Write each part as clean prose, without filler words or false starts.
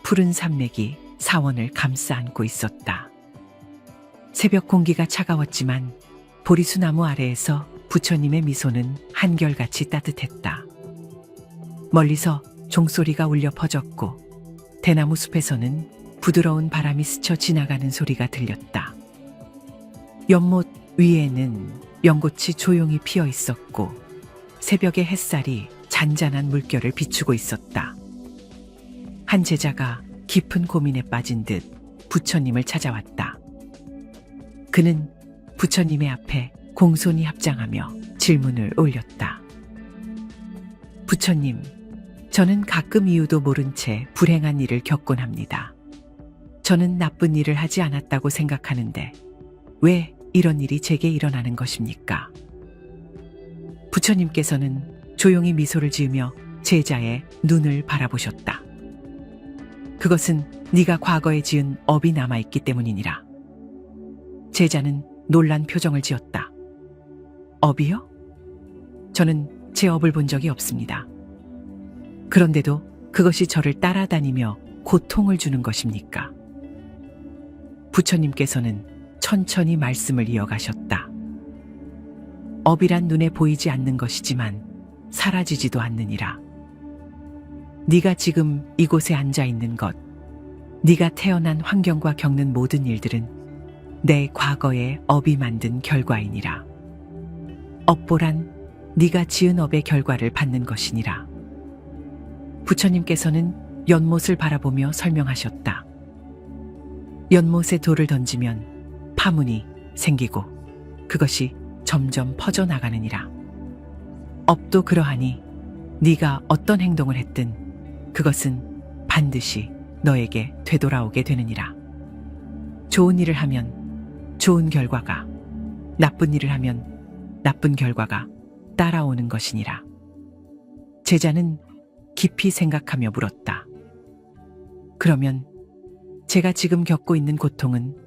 푸른 산맥이 사원을 감싸 안고 있었다. 새벽 공기가 차가웠지만 보리수 나무 아래에서 부처님의 미소는 한결같이 따뜻했다. 멀리서 종소리가 울려 퍼졌고 대나무 숲에서는 부드러운 바람이 스쳐 지나가는 소리가 들렸다. 연못 위에는 연꽃이 조용히 피어 있었고 새벽의 햇살이 잔잔한 물결을 비추고 있었다. 한 제자가 깊은 고민에 빠진 듯 부처님을 찾아왔다. 그는 부처님의 앞에 공손히 합장하며 질문을 올렸다. 부처님, 저는 가끔 이유도 모른 채 불행한 일을 겪곤 합니다. 저는 나쁜 일을 하지 않았다고 생각하는데 왜 이런 일이 제게 일어나는 것입니까? 부처님께서는 조용히 미소를 지으며 제자의 눈을 바라보셨다. 그것은 네가 과거에 지은 업이 남아있기 때문이니라. 제자는 놀란 표정을 지었다. 업이요? 저는 제 업을 본 적이 없습니다. 그런데도 그것이 저를 따라다니며 고통을 주는 것입니까? 부처님께서는 천천히 말씀을 이어가셨다. 업이란 눈에 보이지 않는 것이지만 사라지지도 않느니라. 네가 지금 이곳에 앉아 있는 것, 네가 태어난 환경과 겪는 모든 일들은 내 과거의 업이 만든 결과이니라. 업보란 네가 지은 업의 결과를 받는 것이니라. 부처님께서는 연못을 바라보며 설명하셨다. 연못에 돌을 던지면 파문이 생기고 그것이 점점 퍼져나가느니라. 업도 그러하니 네가 어떤 행동을 했든 그것은 반드시 너에게 되돌아오게 되느니라. 좋은 일을 하면 좋은 결과가, 나쁜 일을 하면 나쁜 결과가 따라오는 것이니라. 제자는 깊이 생각하며 물었다. 그러면 제가 지금 겪고 있는 고통은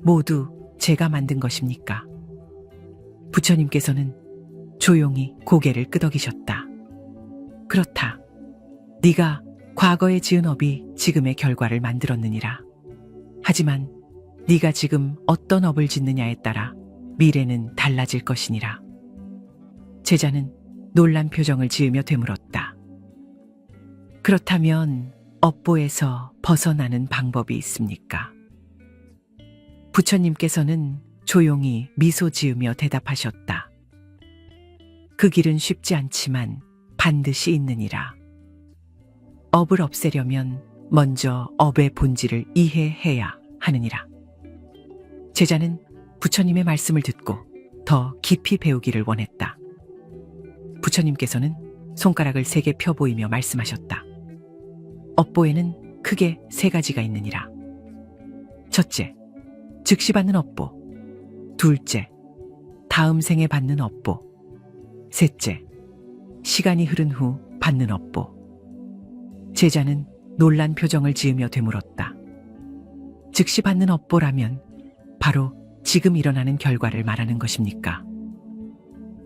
모두 제가 만든 것입니까? 부처님께서는 조용히 고개를 끄덕이셨다. 그렇다. 네가 과거에 지은 업이 지금의 결과를 만들었느니라. 하지만 네가 지금 어떤 업을 짓느냐에 따라 미래는 달라질 것이니라. 제자는 놀란 표정을 지으며 되물었다. 그렇다면 업보에서 벗어나는 방법이 있습니까? 부처님께서는 조용히 미소 지으며 대답하셨다. 그 길은 쉽지 않지만 반드시 있느니라. 업을 없애려면 먼저 업의 본질을 이해해야 하느니라. 제자는 부처님의 말씀을 듣고 더 깊이 배우기를 원했다. 부처님께서는 손가락을 3개 펴 보이며 말씀하셨다. 업보에는 크게 3가지가 있느니라. 첫째, 즉시 받는 업보. 둘째, 다음 생에 받는 업보. 셋째, 시간이 흐른 후 받는 업보. 제자는 놀란 표정을 지으며 되물었다. 즉시 받는 업보라면 바로 지금 일어나는 결과를 말하는 것입니까?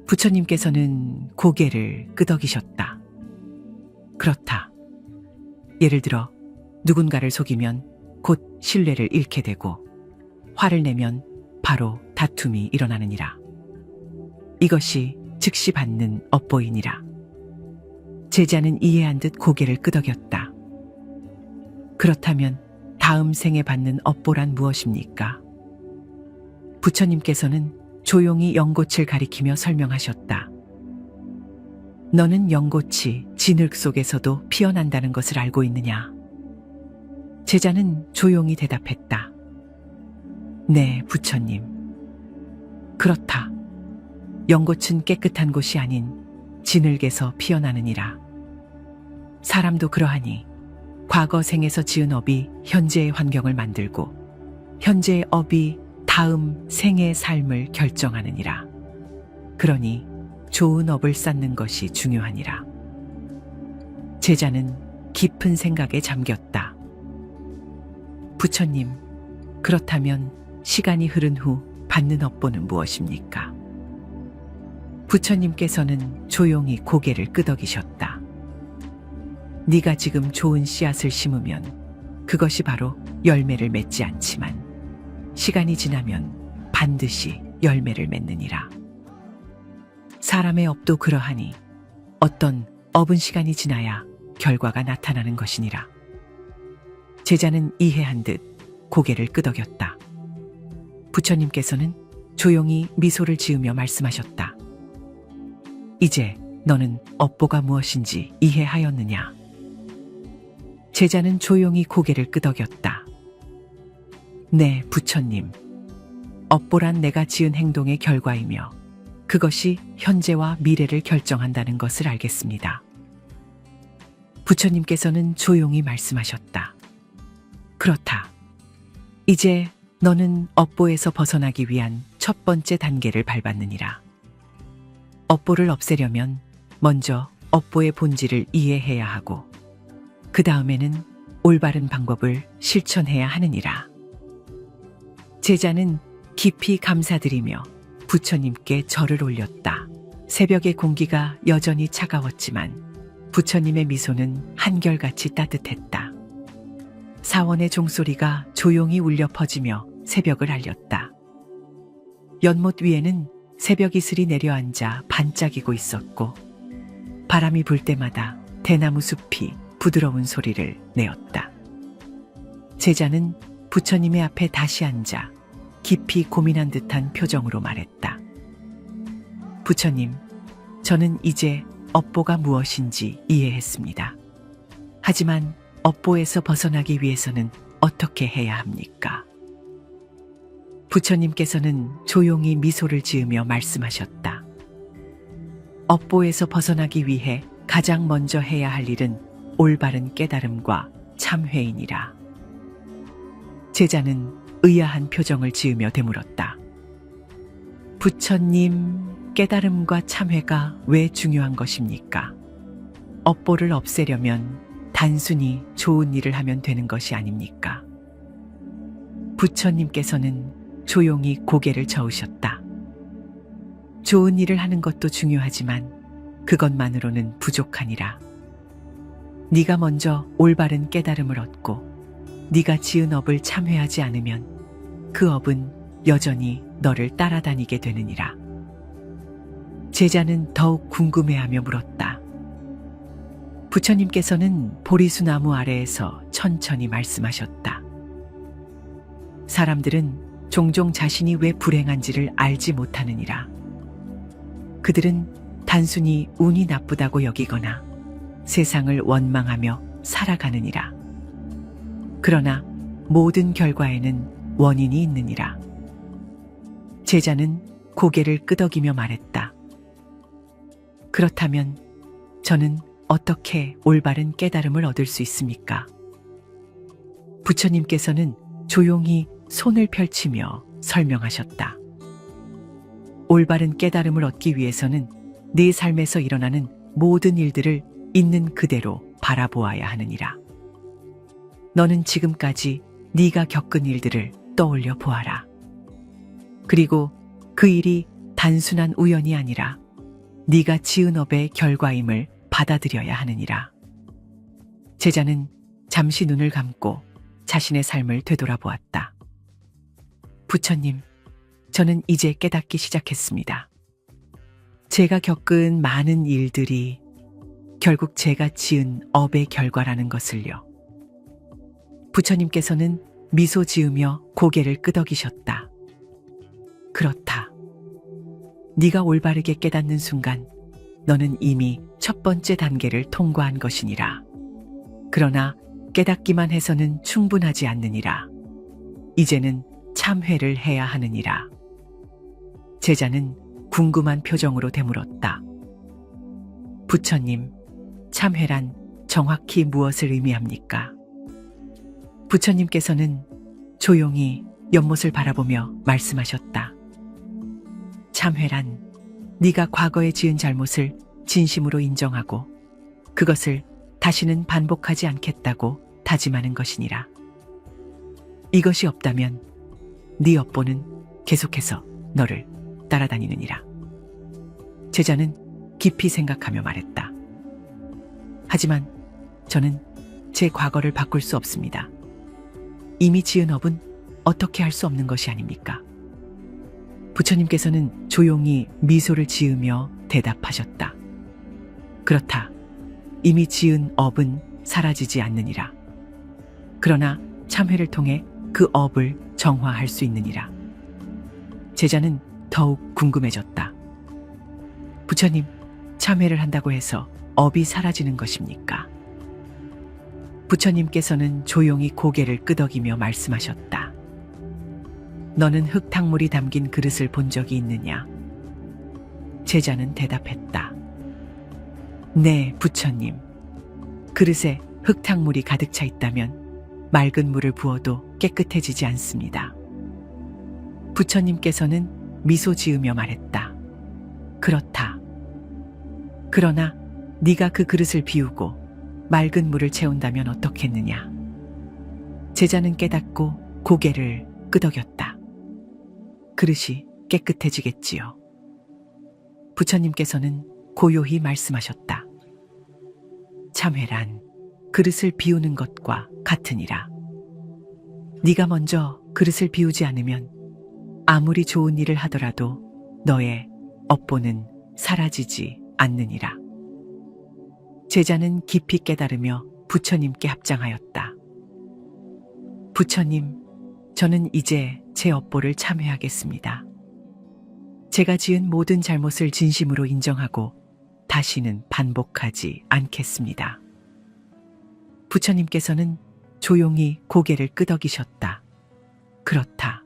부처님께서는 고개를 끄덕이셨다. 그렇다. 예를 들어 누군가를 속이면 곧 신뢰를 잃게 되고 화를 내면 바로 다툼이 일어나느니라. 이것이 즉시 받는 업보이니라. 제자는 이해한 듯 고개를 끄덕였다. 그렇다면 다음 생에 받는 업보란 무엇입니까? 부처님께서는 조용히 연꽃을 가리키며 설명하셨다. 너는 연꽃이 진흙 속에서도 피어난다는 것을 알고 있느냐? 제자는 조용히 대답했다. 네, 부처님. 그렇다. 연꽃은 깨끗한 곳이 아닌 진흙에서 피어나느니라. 사람도 그러하니 과거 생에서 지은 업이 현재의 환경을 만들고 현재의 업이 다음 생의 삶을 결정하느니라. 그러니 좋은 업을 쌓는 것이 중요하니라. 제자는 깊은 생각에 잠겼다. 부처님, 그렇다면 시간이 흐른 후 받는 업보는 무엇입니까? 부처님께서는 조용히 고개를 끄덕이셨다. 네가 지금 좋은 씨앗을 심으면 그것이 바로 열매를 맺지 않지만 시간이 지나면 반드시 열매를 맺느니라. 사람의 업도 그러하니 어떤 업은 시간이 지나야 결과가 나타나는 것이니라. 제자는 이해한 듯 고개를 끄덕였다. 부처님께서는 조용히 미소를 지으며 말씀하셨다. 이제 너는 업보가 무엇인지 이해하였느냐? 제자는 조용히 고개를 끄덕였다. 네, 부처님. 업보란 내가 지은 행동의 결과이며 그것이 현재와 미래를 결정한다는 것을 알겠습니다. 부처님께서는 조용히 말씀하셨다. 그렇다. 이제 너는 업보에서 벗어나기 위한 첫 번째 단계를 밟았느니라. 업보를 없애려면 먼저 업보의 본질을 이해해야 하고 그 다음에는 올바른 방법을 실천해야 하느니라. 제자는 깊이 감사드리며 부처님께 절을 올렸다. 새벽의 공기가 여전히 차가웠지만 부처님의 미소는 한결같이 따뜻했다. 사원의 종소리가 조용히 울려 퍼지며 새벽을 알렸다. 연못 위에는 새벽 이슬이 내려앉아 반짝이고 있었고 바람이 불 때마다 대나무 숲이 부드러운 소리를 내었다. 제자는 부처님의 앞에 다시 앉아 깊이 고민한 듯한 표정으로 말했다. 부처님, 저는 이제 업보가 무엇인지 이해했습니다. 하지만 업보에서 벗어나기 위해서는 어떻게 해야 합니까? 부처님께서는 조용히 미소를 지으며 말씀하셨다. 업보에서 벗어나기 위해 가장 먼저 해야 할 일은 올바른 깨달음과 참회이니라. 제자는 의아한 표정을 지으며 되물었다. 부처님, 깨달음과 참회가 왜 중요한 것입니까? 업보를 없애려면 단순히 좋은 일을 하면 되는 것이 아닙니까? 부처님께서는 조용히 고개를 저으셨다. 좋은 일을 하는 것도 중요하지만 그것만으로는 부족하니라. 네가 먼저 올바른 깨달음을 얻고 네가 지은 업을 참회하지 않으면 그 업은 여전히 너를 따라다니게 되느니라. 제자는 더욱 궁금해하며 물었다. 부처님께서는 보리수 나무 아래에서 천천히 말씀하셨다. 사람들은 종종 자신이 왜 불행한지를 알지 못하느니라. 그들은 단순히 운이 나쁘다고 여기거나 세상을 원망하며 살아가느니라. 그러나 모든 결과에는 원인이 있느니라. 제자는 고개를 끄덕이며 말했다. 그렇다면 저는 어떻게 올바른 깨달음을 얻을 수 있습니까? 부처님께서는 조용히 손을 펼치며 설명하셨다. 올바른 깨달음을 얻기 위해서는 네 삶에서 일어나는 모든 일들을 있는 그대로 바라보아야 하느니라. 너는 지금까지 네가 겪은 일들을 떠올려 보아라. 그리고 그 일이 단순한 우연이 아니라 네가 지은 업의 결과임을 받아들여야 하느니라. 제자는 잠시 눈을 감고 자신의 삶을 되돌아보았다. 부처님, 저는 이제 깨닫기 시작했습니다. 제가 겪은 많은 일들이 결국 제가 지은 업의 결과라는 것을요. 부처님께서는 미소 지으며 고개를 끄덕이셨다. 그렇다. 네가 올바르게 깨닫는 순간 너는 이미 첫 번째 단계를 통과한 것이니라. 그러나 깨닫기만 해서는 충분하지 않느니라. 이제는 참회를 해야 하느니라. 제자는 궁금한 표정으로 되물었다. 부처님, 참회란 정확히 무엇을 의미합니까? 부처님께서는 조용히 연못을 바라보며 말씀하셨다. 참회란 네가 과거에 지은 잘못을 진심으로 인정하고 그것을 다시는 반복하지 않겠다고 다짐하는 것이니라. 이것이 없다면 네 업보는 계속해서 너를 따라다니느니라. 제자는 깊이 생각하며 말했다. 하지만 저는 제 과거를 바꿀 수 없습니다. 이미 지은 업은 어떻게 할 수 없는 것이 아닙니까? 부처님께서는 조용히 미소를 지으며 대답하셨다. 그렇다. 이미 지은 업은 사라지지 않느니라. 그러나 참회를 통해 그 업을 정화할 수 있느니라. 제자는 더욱 궁금해졌다. 부처님, 참회를 한다고 해서 업이 사라지는 것입니까? 부처님께서는 조용히 고개를 끄덕이며 말씀하셨다. 너는 흙탕물이 담긴 그릇을 본 적이 있느냐? 제자는 대답했다. 네, 부처님. 그릇에 흙탕물이 가득 차 있다면 맑은 물을 부어도 깨끗해지지 않습니다. 부처님께서는 미소 지으며 말했다. 그렇다. 그러나 네가 그 그릇을 비우고 맑은 물을 채운다면 어떻겠느냐? 제자는 깨닫고 고개를 끄덕였다. 그릇이 깨끗해지겠지요. 부처님께서는 고요히 말씀하셨다. 참회란 그릇을 비우는 것과 같으니라. 네가 먼저 그릇을 비우지 않으면 아무리 좋은 일을 하더라도 너의 업보는 사라지지 않느니라. 제자는 깊이 깨달으며 부처님께 합장하였다. 부처님, 저는 이제 제 업보를 참회하겠습니다. 제가 지은 모든 잘못을 진심으로 인정하고 다시는 반복하지 않겠습니다. 부처님께서는 조용히 고개를 끄덕이셨다. 그렇다.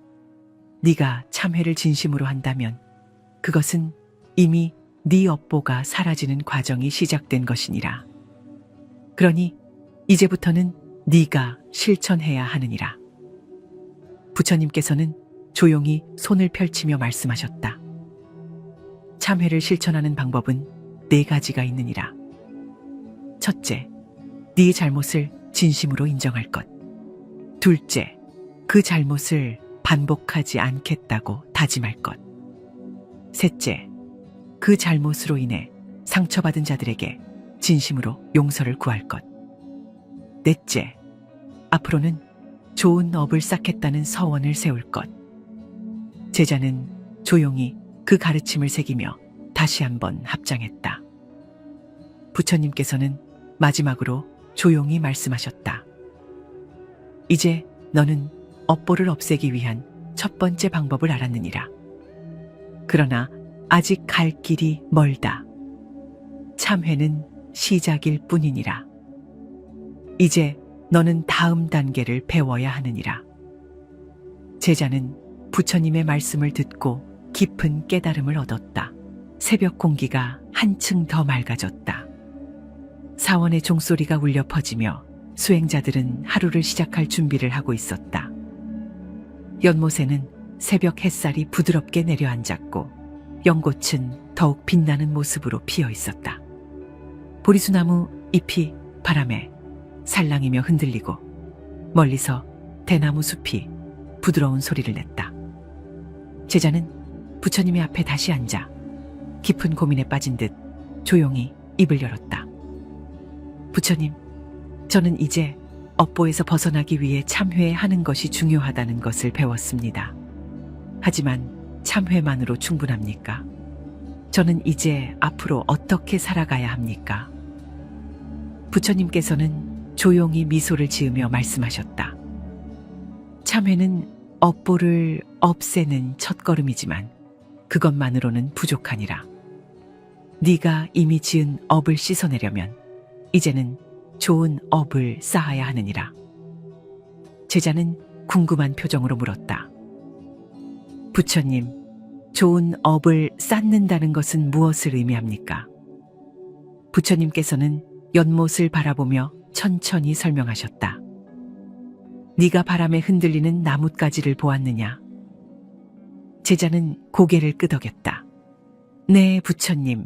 네가 참회를 진심으로 한다면 그것은 이미 네 업보가 사라지는 과정이 시작된 것이니라. 그러니 이제부터는 네가 실천해야 하느니라. 부처님께서는 조용히 손을 펼치며 말씀하셨다. 참회를 실천하는 방법은 4가지가 있느니라. 첫째, 네 잘못을 진심으로 인정할 것. 둘째, 그 잘못을 반복하지 않겠다고 다짐할 것. 셋째, 그 잘못으로 인해 상처받은 자들에게 진심으로 용서를 구할 것. 넷째, 앞으로는 좋은 업을 쌓겠다는 서원을 세울 것. 제자는 조용히 그 가르침을 새기며 다시 한번 합장했다. 부처님께서는 마지막으로 조용히 말씀하셨다. 이제 너는 업보를 없애기 위한 첫 번째 방법을 알았느니라. 그러나 아직 갈 길이 멀다. 참회는 시작일 뿐이니라. 이제 너는 다음 단계를 배워야 하느니라. 제자는 부처님의 말씀을 듣고 깊은 깨달음을 얻었다. 새벽 공기가 한층 더 맑아졌다. 사원의 종소리가 울려 퍼지며 수행자들은 하루를 시작할 준비를 하고 있었다. 연못에는 새벽 햇살이 부드럽게 내려앉았고 연꽃은 더욱 빛나는 모습으로 피어 있었다. 보리수나무 잎이 바람에 살랑이며 흔들리고 멀리서 대나무 숲이 부드러운 소리를 냈다. 제자는 부처님의 앞에 다시 앉아 깊은 고민에 빠진 듯 조용히 입을 열었다. 부처님, 저는 이제 업보에서 벗어나기 위해 참회하는 것이 중요하다는 것을 배웠습니다. 하지만 참회만으로 충분합니까? 저는 이제 앞으로 어떻게 살아가야 합니까? 부처님께서는 조용히 미소를 지으며 말씀하셨다. 참회는 업보를 없애는 첫걸음이지만 그것만으로는 부족하니라. 네가 이미 지은 업을 씻어내려면 이제는 좋은 업을 쌓아야 하느니라. 제자는 궁금한 표정으로 물었다. 부처님, 좋은 업을 쌓는다는 것은 무엇을 의미합니까? 부처님께서는 연못을 바라보며 천천히 설명하셨다. 네가 바람에 흔들리는 나뭇가지를 보았느냐? 제자는 고개를 끄덕였다. 네, 부처님.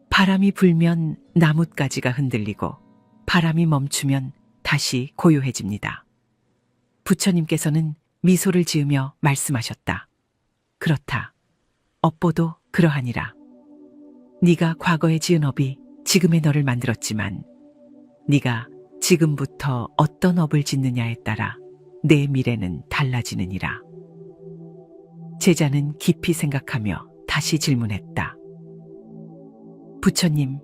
바람이 불면 나뭇가지가 흔들리고 바람이 멈추면 다시 고요해집니다. 부처님께서는 미소를 지으며 말씀하셨다. 그렇다. 업보도 그러하니라. 네가 과거에 지은 업이 지금의 너를 만들었지만 네가 지금부터 어떤 업을 짓느냐에 따라 내 미래는 달라지느니라. 제자는 깊이 생각하며 다시 질문했다. 부처님,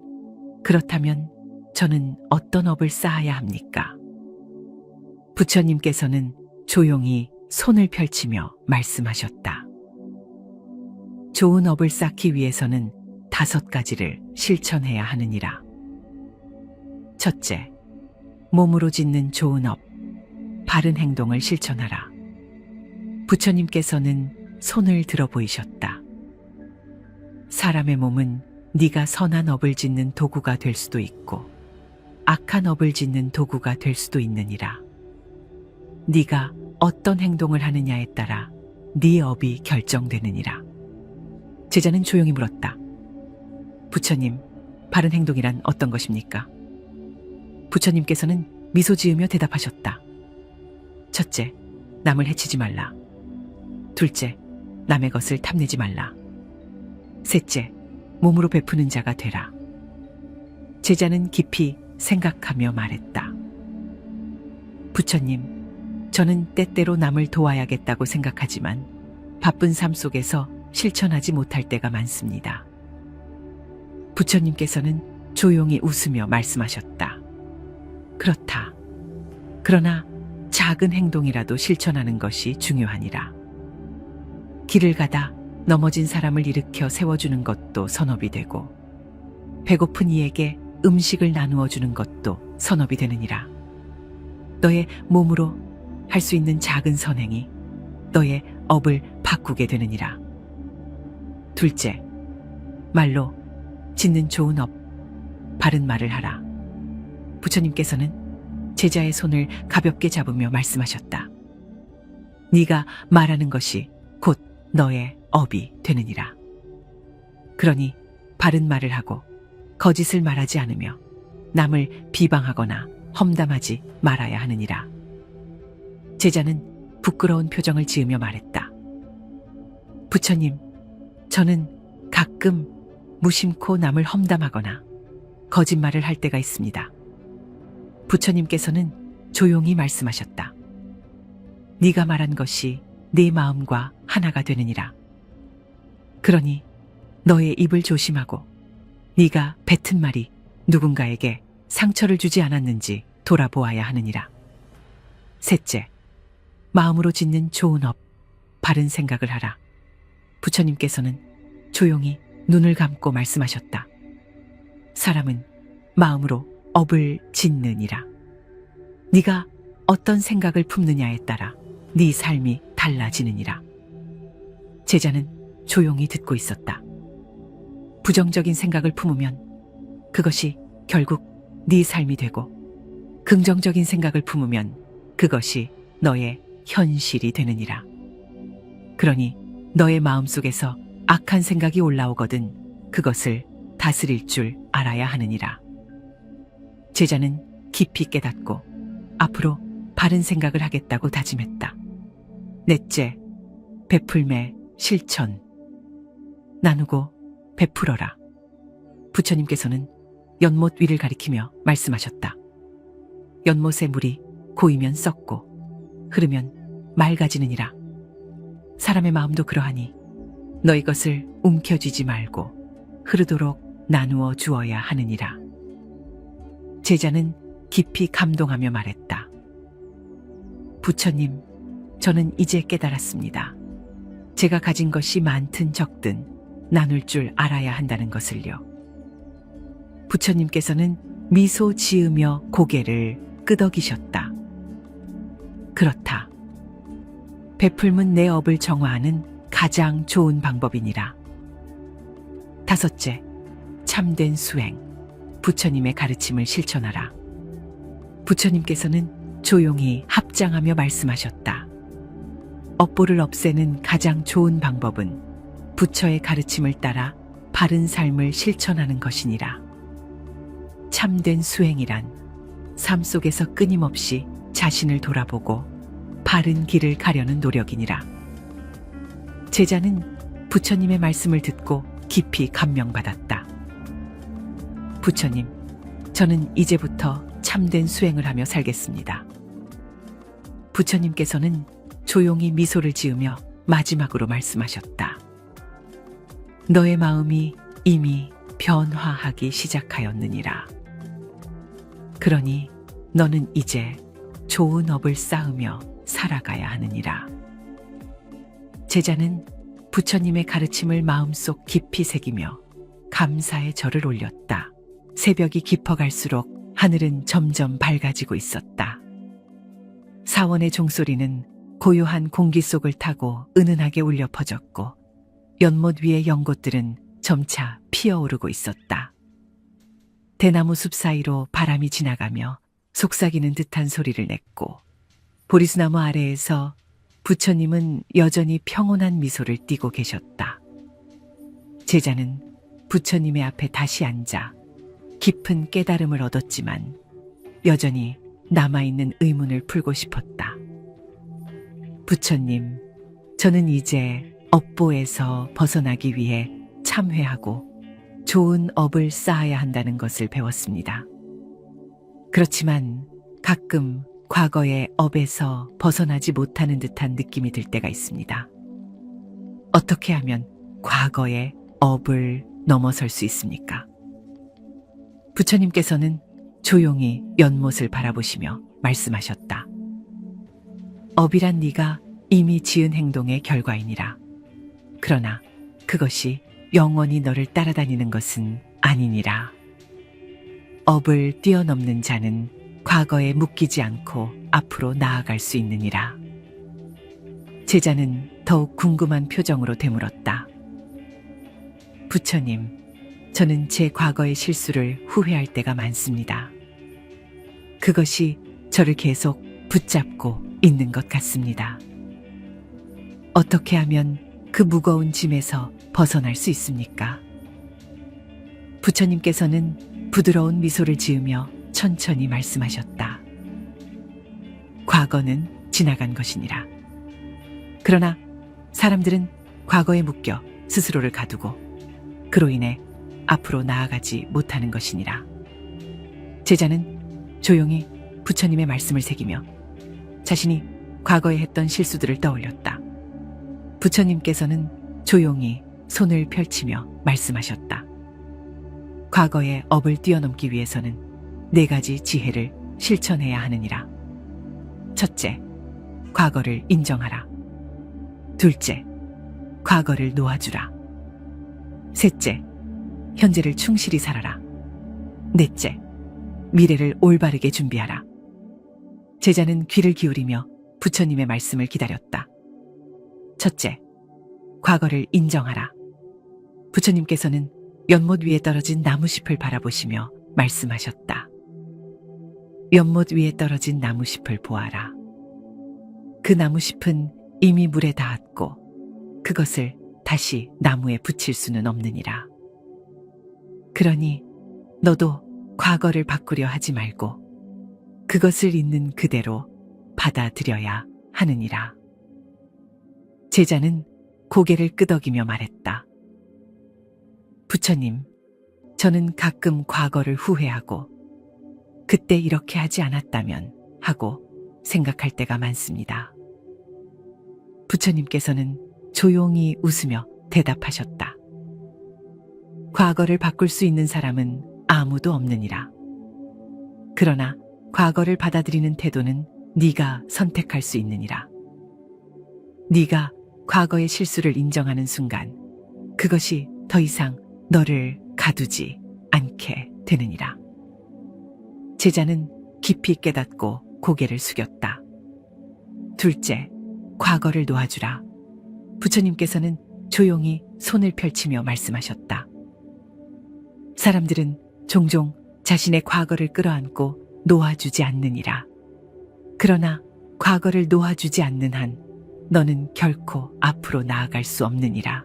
그렇다면 저는 어떤 업을 쌓아야 합니까? 부처님께서는 조용히 손을 펼치며 말씀하셨다. 좋은 업을 쌓기 위해서는 5가지를 실천해야 하느니라. 첫째, 몸으로 짓는 좋은 업, 바른 행동을 실천하라. 부처님께서는 손을 들어 보이셨다. 사람의 몸은 네가 선한 업을 짓는 도구가 될 수도 있고 악한 업을 짓는 도구가 될 수도 있느니라. 네가 어떤 행동을 하느냐에 따라 네 업이 결정되느니라. 제자는 조용히 물었다. 부처님, 바른 행동이란 어떤 것입니까? 부처님께서는 미소 지으며 대답하셨다. 첫째, 남을 해치지 말라. 둘째, 남의 것을 탐내지 말라. 셋째, 몸으로 베푸는 자가 되라. 제자는 깊이 생각하며 말했다. 부처님, 저는 때때로 남을 도와야겠다고 생각하지만 바쁜 삶 속에서 실천하지 못할 때가 많습니다. 부처님께서는 조용히 웃으며 말씀하셨다. 그렇다. 그러나 작은 행동이라도 실천하는 것이 중요하니라. 길을 가다 넘어진 사람을 일으켜 세워주는 것도 선업이 되고 배고픈 이에게 음식을 나누어 주는 것도 선업이 되느니라. 너의 몸으로 할 수 있는 작은 선행이 너의 업을 바꾸게 되느니라. 둘째, 말로 짓는 좋은 업, 바른 말을 하라. 부처님께서는 제자의 손을 가볍게 잡으며 말씀하셨다. 네가 말하는 것이 곧 너의 업이 되느니라. 그러니 바른 말을 하고 거짓을 말하지 않으며 남을 비방하거나 험담하지 말아야 하느니라. 제자는 부끄러운 표정을 지으며 말했다. 부처님, 저는 가끔 무심코 남을 험담하거나 거짓말을 할 때가 있습니다. 부처님께서는 조용히 말씀하셨다. 네가 말한 것이 네 마음과 하나가 되느니라. 그러니 너의 입을 조심하고 네가 뱉은 말이 누군가에게 상처를 주지 않았는지 돌아보아야 하느니라. 셋째, 마음으로 짓는 좋은 업, 바른 생각을 하라. 부처님께서는 조용히 눈을 감고 말씀하셨다. 사람은 마음으로 업을 짓느니라. 네가 어떤 생각을 품느냐에 따라 네 삶이 달라지느니라. 제자는 조용히 듣고 있었다. 부정적인 생각을 품으면 그것이 결국 네 삶이 되고 긍정적인 생각을 품으면 그것이 너의 현실이 되느니라. 그러니 너의 마음속에서 악한 생각이 올라오거든 그것을 다스릴 줄 알아야 하느니라. 제자는 깊이 깨닫고 앞으로 바른 생각을 하겠다고 다짐했다. 넷째, 베풀매 실천. 나누고 베풀어라. 부처님께서는 연못 위를 가리키며 말씀하셨다. 연못의 물이 고이면 썩고 흐르면 맑아지느니라. 사람의 마음도 그러하니 너희 것을 움켜쥐지 말고 흐르도록 나누어 주어야 하느니라. 제자는 깊이 감동하며 말했다. 부처님, 저는 이제 깨달았습니다. 제가 가진 것이 많든 적든 나눌 줄 알아야 한다는 것을요. 부처님께서는 미소 지으며 고개를 끄덕이셨다. 그렇다. 베풀면 내 업을 정화하는 가장 좋은 방법이니라. 다섯째, 참된 수행. 부처님의 가르침을 실천하라. 부처님께서는 조용히 합장하며 말씀하셨다. 업보를 없애는 가장 좋은 방법은 부처의 가르침을 따라 바른 삶을 실천하는 것이니라. 참된 수행이란 삶 속에서 끊임없이 자신을 돌아보고 바른 길을 가려는 노력이니라. 제자는 부처님의 말씀을 듣고 깊이 감명받았다. 부처님, 저는 이제부터 참된 수행을 하며 살겠습니다. 부처님께서는 조용히 미소를 지으며 마지막으로 말씀하셨다. 너의 마음이 이미 변화하기 시작하였느니라. 그러니 너는 이제 좋은 업을 쌓으며 살아가야 하느니라. 제자는 부처님의 가르침을 마음속 깊이 새기며 감사의 절을 올렸다. 새벽이 깊어갈수록 하늘은 점점 밝아지고 있었다. 사원의 종소리는 고요한 공기 속을 타고 은은하게 울려 퍼졌고 연못 위의 연꽃들은 점차 피어오르고 있었다. 대나무 숲 사이로 바람이 지나가며 속삭이는 듯한 소리를 냈고 보리수나무 아래에서 부처님은 여전히 평온한 미소를 띠고 계셨다. 제자는 부처님의 앞에 다시 앉아 깊은 깨달음을 얻었지만 여전히 남아있는 의문을 풀고 싶었다. 부처님, 저는 이제 업보에서 벗어나기 위해 참회하고 좋은 업을 쌓아야 한다는 것을 배웠습니다. 그렇지만 가끔 과거의 업에서 벗어나지 못하는 듯한 느낌이 들 때가 있습니다. 어떻게 하면 과거의 업을 넘어설 수 있습니까? 부처님께서는 조용히 연못을 바라보시며 말씀하셨다. 업이란 네가 이미 지은 행동의 결과이니라. 그러나 그것이 영원히 너를 따라다니는 것은 아니니라. 업을 뛰어넘는 자는 과거에 묶이지 않고 앞으로 나아갈 수 있느니라. 제자는 더욱 궁금한 표정으로 되물었다. 부처님, 저는 제 과거의 실수를 후회할 때가 많습니다. 그것이 저를 계속 붙잡고 있는 것 같습니다. 어떻게 하면 그 무거운 짐에서 벗어날 수 있습니까? 부처님께서는 부드러운 미소를 지으며 천천히 말씀하셨다. 과거는 지나간 것이니라. 그러나 사람들은 과거에 묶여 스스로를 가두고 그로 인해 앞으로 나아가지 못하는 것이니라. 제자는 조용히 부처님의 말씀을 새기며 자신이 과거에 했던 실수들을 떠올렸다. 부처님께서는 조용히 손을 펼치며 말씀하셨다. 과거의 업을 뛰어넘기 위해서는 4가지 지혜를 실천해야 하느니라. 첫째, 과거를 인정하라. 둘째, 과거를 놓아주라. 셋째, 현재를 충실히 살아라. 넷째, 미래를 올바르게 준비하라. 제자는 귀를 기울이며 부처님의 말씀을 기다렸다. 첫째, 과거를 인정하라. 부처님께서는 연못 위에 떨어진 나무잎을 바라보시며 말씀하셨다. 연못 위에 떨어진 나무잎을 보아라. 그 나무잎은 이미 물에 닿았고 그것을 다시 나무에 붙일 수는 없느니라. 그러니 너도 과거를 바꾸려 하지 말고 그것을 있는 그대로 받아들여야 하느니라. 제자는 고개를 끄덕이며 말했다. 부처님, 저는 가끔 과거를 후회하고 그때 이렇게 하지 않았다면 하고 생각할 때가 많습니다. 부처님께서는 조용히 웃으며 대답하셨다. 과거를 바꿀 수 있는 사람은 아무도 없느니라. 그러나 과거를 받아들이는 태도는 네가 선택할 수 있느니라. 네가 과거의 실수를 인정하는 순간 그것이 더 이상 너를 가두지 않게 되느니라. 제자는 깊이 깨닫고 고개를 숙였다. 둘째, 과거를 놓아주라. 부처님께서는 조용히 손을 펼치며 말씀하셨다. 사람들은 종종 자신의 과거를 끌어안고 놓아주지 않느니라. 그러나 과거를 놓아주지 않는 한 너는 결코 앞으로 나아갈 수 없느니라.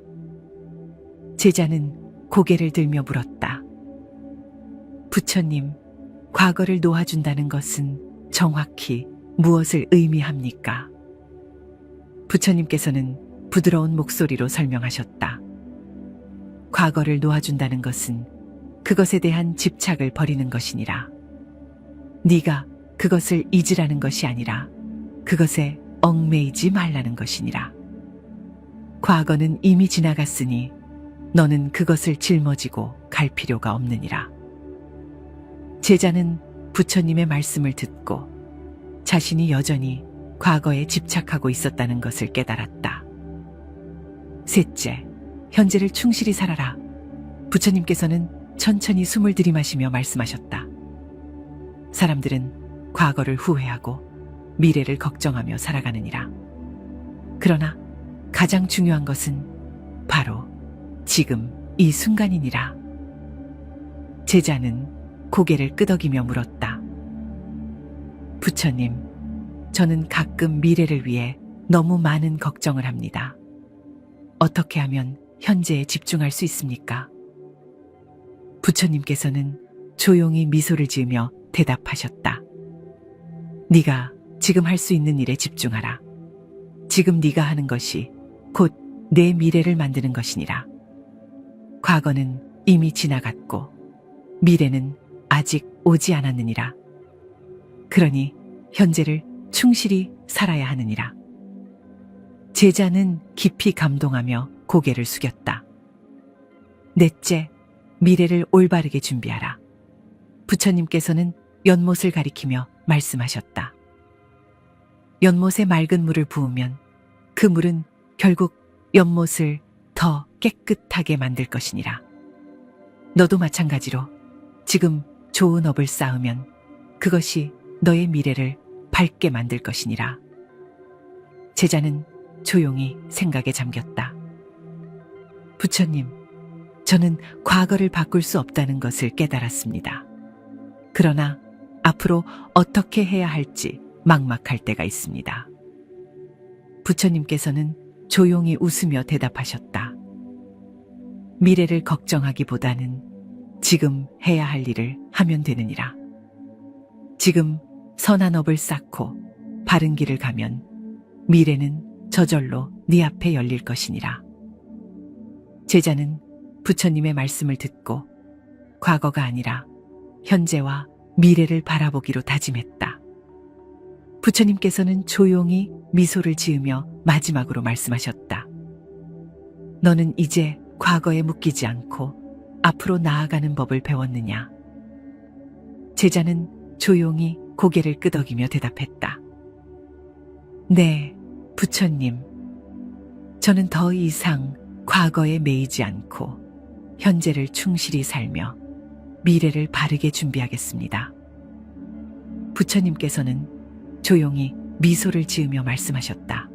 제자는 고개를 들며 물었다. 부처님, 과거를 놓아준다는 것은 정확히 무엇을 의미합니까? 부처님께서는 부드러운 목소리로 설명하셨다. 과거를 놓아준다는 것은 그것에 대한 집착을 버리는 것이니라. 네가 그것을 잊으라는 것이 아니라 그것에 얽매이지 말라는 것이니라. 과거는 이미 지나갔으니 너는 그것을 짊어지고 갈 필요가 없느니라. 제자는 부처님의 말씀을 듣고 자신이 여전히 과거에 집착하고 있었다는 것을 깨달았다. 셋째, 현재를 충실히 살아라. 부처님께서는 천천히 숨을 들이마시며 말씀하셨다. 사람들은 과거를 후회하고 미래를 걱정하며 살아가느니라. 그러나 가장 중요한 것은 바로 지금 이 순간이니라. 제자는 고개를 끄덕이며 물었다. 부처님, 저는 가끔 미래를 위해 너무 많은 걱정을 합니다. 어떻게 하면 현재에 집중할 수 있습니까? 부처님께서는 조용히 미소를 지으며 대답하셨다. 네가 지금 할 수 있는 일에 집중하라. 지금 네가 하는 것이 곧 내 미래를 만드는 것이니라. 과거는 이미 지나갔고 미래는 아직 오지 않았느니라. 그러니 현재를 충실히 살아야 하느니라. 제자는 깊이 감동하며 고개를 숙였다. 넷째, 미래를 올바르게 준비하라. 부처님께서는 연못을 가리키며 말씀하셨다. 연못에 맑은 물을 부으면 그 물은 결국 연못을 더 깨끗하게 만들 것이니라. 너도 마찬가지로 지금 좋은 업을 쌓으면 그것이 너의 미래를 밝게 만들 것이니라. 제자는 조용히 생각에 잠겼다. 부처님, 저는 과거를 바꿀 수 없다는 것을 깨달았습니다. 그러나 앞으로 어떻게 해야 할지 막막할 때가 있습니다. 부처님께서는 조용히 웃으며 대답하셨다. 미래를 걱정하기보다는 지금 해야 할 일을 하면 되느니라. 지금 선한 업을 쌓고 바른 길을 가면 미래는 저절로 네 앞에 열릴 것이니라. 제자는 부처님의 말씀을 듣고 과거가 아니라 현재와 미래를 바라보기로 다짐했다. 부처님께서는 조용히 미소를 지으며 마지막으로 말씀하셨다. 너는 이제 과거에 묶이지 않고 앞으로 나아가는 법을 배웠느냐? 제자는 조용히 고개를 끄덕이며 대답했다. 네, 부처님. 저는 더 이상 과거에 매이지 않고 현재를 충실히 살며 미래를 바르게 준비하겠습니다. 부처님께서는 조용히 미소를 지으며 말씀하셨다.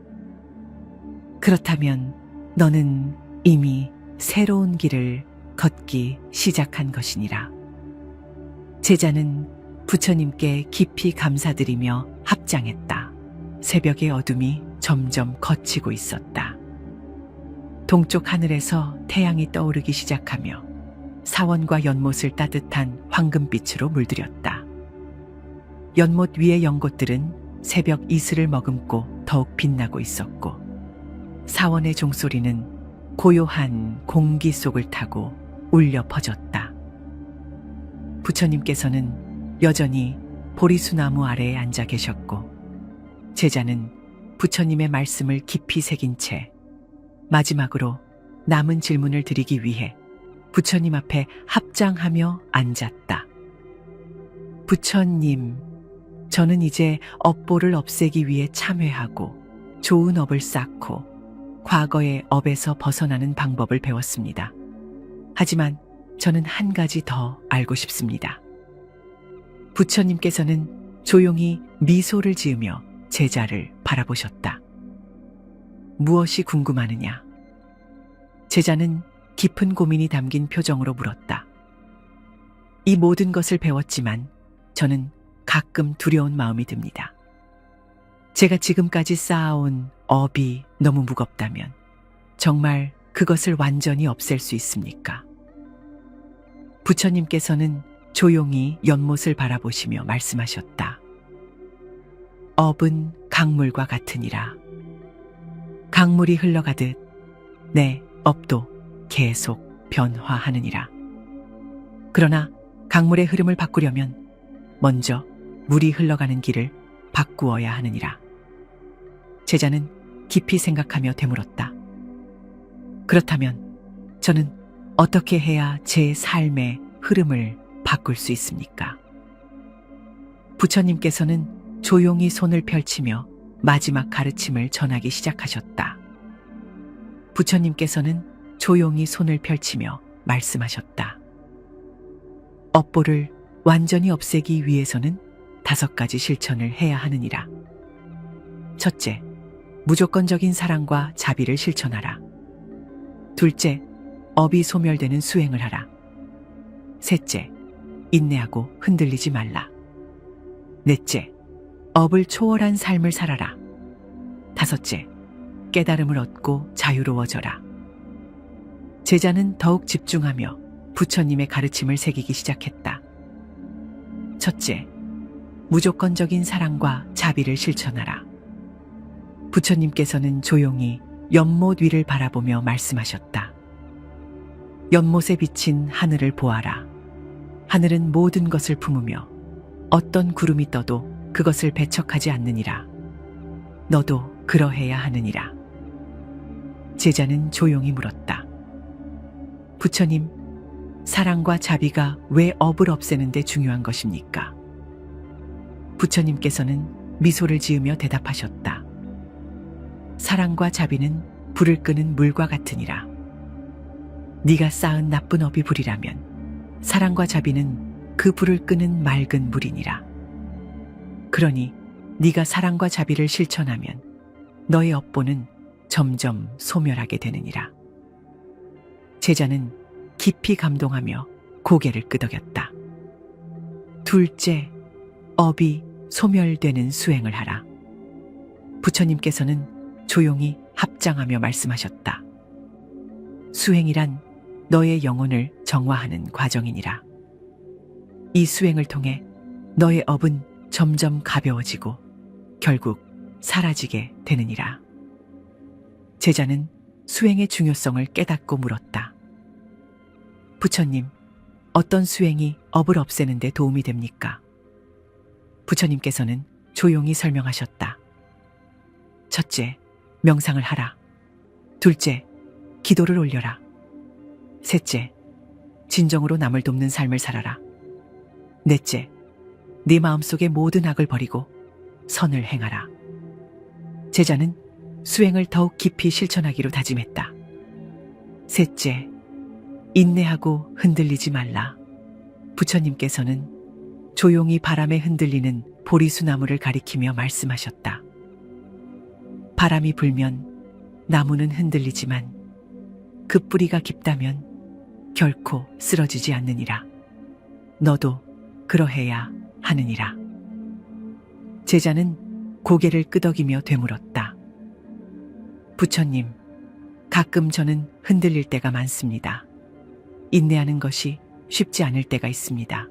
그렇다면 너는 이미 새로운 길을 걷기 시작한 것이니라. 제자는 부처님께 깊이 감사드리며 합장했다. 새벽의 어둠이 점점 걷히고 있었다. 동쪽 하늘에서 태양이 떠오르기 시작하며 사원과 연못을 따뜻한 황금빛으로 물들였다. 연못 위의 연꽃들은 새벽 이슬을 머금고 더욱 빛나고 있었고 사원의 종소리는 고요한 공기 속을 타고 울려 퍼졌다. 부처님께서는 여전히 보리수나무 아래에 앉아 계셨고 제자는 부처님의 말씀을 깊이 새긴 채 마지막으로 남은 질문을 드리기 위해 부처님 앞에 합장하며 앉았다. 부처님, 저는 이제 업보를 없애기 위해 참회하고 좋은 업을 쌓고 과거의 업에서 벗어나는 방법을 배웠습니다. 하지만 저는 한 가지 더 알고 싶습니다. 부처님께서는 조용히 미소를 지으며 제자를 바라보셨다. 무엇이 궁금하느냐? 제자는 깊은 고민이 담긴 표정으로 물었다. 이 모든 것을 배웠지만 저는 가끔 두려운 마음이 듭니다. 제가 지금까지 쌓아온 업이 너무 무겁다면 정말 그것을 완전히 없앨 수 있습니까? 부처님께서는 조용히 연못을 바라보시며 말씀하셨다. 업은 강물과 같으니라. 강물이 흘러가듯 내 업도 계속 변화하느니라. 그러나 강물의 흐름을 바꾸려면 먼저 물이 흘러가는 길을 바꾸어야 하느니라. 제자는 깊이 생각하며 되물었다. 그렇다면 저는 어떻게 해야 제 삶의 흐름을 바꿀 수 있습니까? 부처님께서는 조용히 손을 펼치며 마지막 가르침을 전하기 시작하셨다. 부처님께서는 조용히 손을 펼치며 말씀하셨다. 업보를 완전히 없애기 위해서는 5가지 실천을 해야 하느니라. 첫째, 무조건적인 사랑과 자비를 실천하라. 둘째, 업이 소멸되는 수행을 하라. 셋째, 인내하고 흔들리지 말라. 넷째, 업을 초월한 삶을 살아라. 다섯째, 깨달음을 얻고 자유로워져라. 제자는 더욱 집중하며 부처님의 가르침을 새기기 시작했다. 첫째, 무조건적인 사랑과 자비를 실천하라. 부처님께서는 조용히 연못 위를 바라보며 말씀하셨다. 연못에 비친 하늘을 보아라. 하늘은 모든 것을 품으며 어떤 구름이 떠도 그것을 배척하지 않느니라. 너도 그러해야 하느니라. 제자는 조용히 물었다. 부처님, 사랑과 자비가 왜 업을 없애는 데 중요한 것입니까? 부처님께서는 미소를 지으며 대답하셨다. 사랑과 자비는 불을 끄는 물과 같으니라. 네가 쌓은 나쁜 업이 불이라면 사랑과 자비는 그 불을 끄는 맑은 물이니라. 그러니 네가 사랑과 자비를 실천하면 너의 업보는 점점 소멸하게 되느니라. 제자는 깊이 감동하며 고개를 끄덕였다. 둘째, 업이 소멸되는 수행을 하라. 부처님께서는 조용히 합장하며 말씀하셨다. 수행이란 너의 영혼을 정화하는 과정이니라. 이 수행을 통해 너의 업은 점점 가벼워지고 결국 사라지게 되느니라. 제자는 수행의 중요성을 깨닫고 물었다. 부처님, 어떤 수행이 업을 없애는 데 도움이 됩니까? 부처님께서는 조용히 설명하셨다. 첫째, 명상을 하라. 둘째, 기도를 올려라. 셋째, 진정으로 남을 돕는 삶을 살아라. 넷째, 네 마음속의 모든 악을 버리고 선을 행하라. 제자는 수행을 더욱 깊이 실천하기로 다짐했다. 셋째, 인내하고 흔들리지 말라. 부처님께서는 조용히 바람에 흔들리는 보리수 나무를 가리키며 말씀하셨다. 바람이 불면 나무는 흔들리지만 그 뿌리가 깊다면 결코 쓰러지지 않느니라. 너도 그러해야 하느니라. 제자는 고개를 끄덕이며 되물었다. 부처님, 가끔 저는 흔들릴 때가 많습니다. 인내하는 것이 쉽지 않을 때가 있습니다.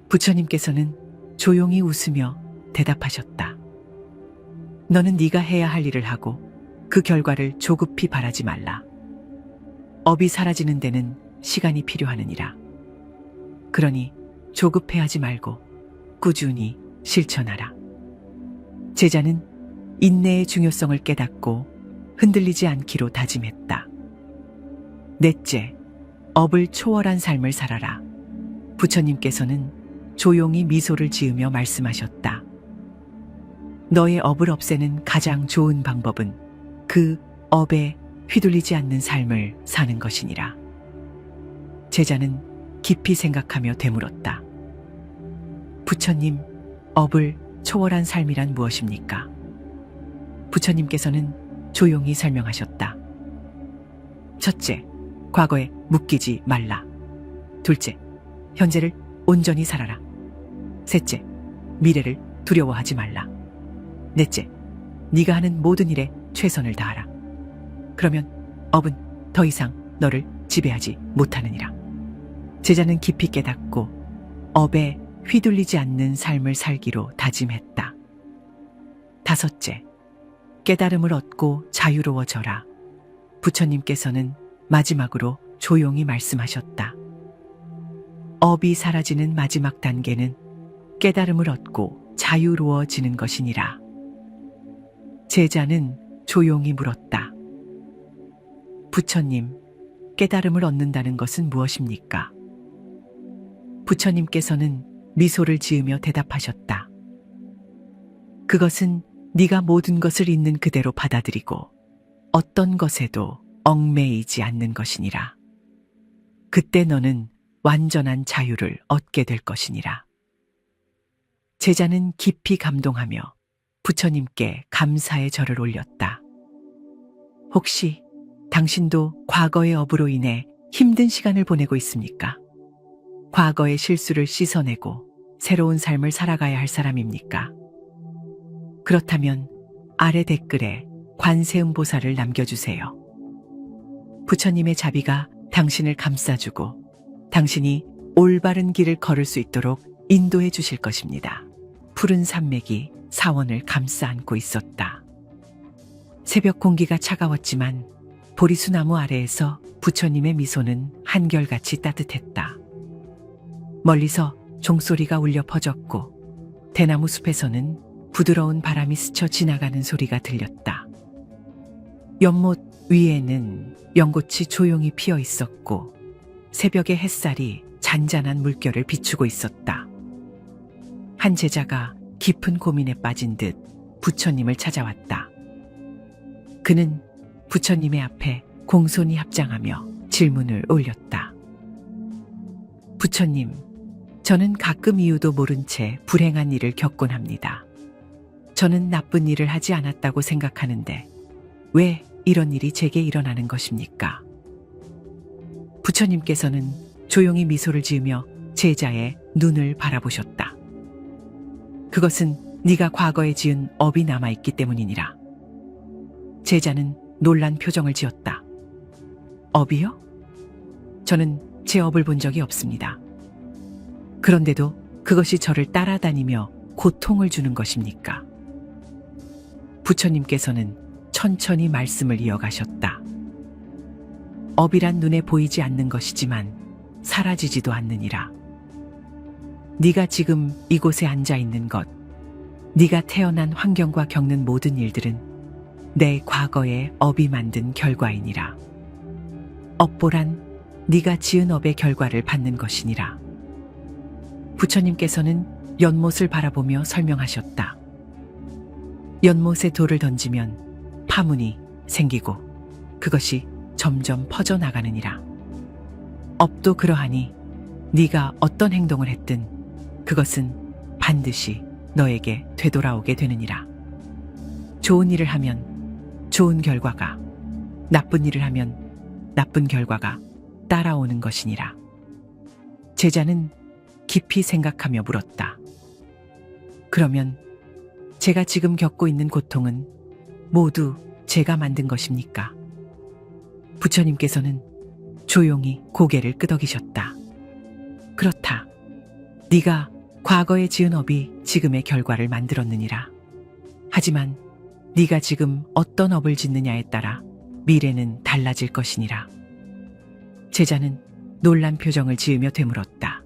부처님께서는 조용히 웃으며 대답하셨다. 너는 네가 해야 할 일을 하고 그 결과를 조급히 바라지 말라. 업이 사라지는 데는 시간이 필요하느니라. 그러니 조급해하지 말고 꾸준히 실천하라. 제자는 인내의 중요성을 깨닫고 흔들리지 않기로 다짐했다. 넷째, 업을 초월한 삶을 살아라. 부처님께서는 조용히 미소를 지으며 말씀하셨다. 너의 업을 없애는 가장 좋은 방법은 그 업에 휘둘리지 않는 삶을 사는 것이니라. 제자는 깊이 생각하며 되물었다. 부처님, 업을 초월한 삶이란 무엇입니까? 부처님께서는 조용히 설명하셨다. 첫째, 과거에 묶이지 말라. 둘째, 현재를 온전히 살아라. 셋째, 미래를 두려워하지 말라. 넷째, 네가 하는 모든 일에 최선을 다하라. 그러면 업은 더 이상 너를 지배하지 못하느니라. 제자는 깊이 깨닫고 업에 휘둘리지 않는 삶을 살기로 다짐했다. 다섯째, 깨달음을 얻고 자유로워져라. 부처님께서는 마지막으로 조용히 말씀하셨다. 업이 사라지는 마지막 단계는 깨달음을 얻고 자유로워지는 것이니라. 제자는 조용히 물었다. 부처님, 깨달음을 얻는다는 것은 무엇입니까? 부처님께서는 미소를 지으며 대답하셨다. 그것은 네가 모든 것을 있는 그대로 받아들이고 어떤 것에도 얽매이지 않는 것이니라. 그때 너는 완전한 자유를 얻게 될 것이니라. 제자는 깊이 감동하며 부처님께 감사의 절을 올렸다. 혹시 당신도 과거의 업으로 인해 힘든 시간을 보내고 있습니까? 과거의 실수를 씻어내고 새로운 삶을 살아가야 할 사람입니까? 그렇다면 아래 댓글에 관세음보살을 남겨주세요. 부처님의 자비가 당신을 감싸주고 당신이 올바른 길을 걸을 수 있도록 인도해 주실 것입니다. 푸른 산맥이 사원을 감싸 안고 있었다. 새벽 공기가 차가웠지만 보리수 나무 아래에서 부처님의 미소는 한결같이 따뜻했다. 멀리서 종소리가 울려 퍼졌고 대나무 숲에서는 부드러운 바람이 스쳐 지나가는 소리가 들렸다. 연못 위에는 연꽃이 조용히 피어 있었고 새벽의 햇살이 잔잔한 물결을 비추고 있었다. 한 제자가 깊은 고민에 빠진 듯 부처님을 찾아왔다. 그는 부처님의 앞에 공손히 합장하며 질문을 올렸다. 부처님, 저는 가끔 이유도 모른 채 불행한 일을 겪곤 합니다. 저는 나쁜 일을 하지 않았다고 생각하는데 왜 이런 일이 제게 일어나는 것입니까? 부처님께서는 조용히 미소를 지으며 제자의 눈을 바라보셨다. 그것은 네가 과거에 지은 업이 남아있기 때문이니라. 제자는 놀란 표정을 지었다. 업이요? 저는 제 업을 본 적이 없습니다. 그런데도 그것이 저를 따라다니며 고통을 주는 것입니까? 부처님께서는 천천히 말씀을 이어가셨다. 업이란 눈에 보이지 않는 것이지만 사라지지도 않느니라. 네가 지금 이곳에 앉아 있는 것, 네가 태어난 환경과 겪는 모든 일들은 내 과거의 업이 만든 결과이니라. 업보란 네가 지은 업의 결과를 받는 것이니라. 부처님께서는 연못을 바라보며 설명하셨다. 연못에 돌을 던지면 파문이 생기고 그것이 점점 퍼져나가느니라. 업도 그러하니 네가 어떤 행동을 했든 그것은 반드시 너에게 되돌아오게 되느니라. 좋은 일을 하면 좋은 결과가, 나쁜 일을 하면 나쁜 결과가 따라오는 것이니라. 제자는 깊이 생각하며 물었다. 그러면 제가 지금 겪고 있는 고통은 모두 제가 만든 것입니까? 부처님께서는 조용히 고개를 끄덕이셨다. 그렇다. 네가 과거에 지은 업이 지금의 결과를 만들었느니라. 하지만 네가 지금 어떤 업을 짓느냐에 따라 미래는 달라질 것이니라. 제자는 놀란 표정을 지으며 되물었다.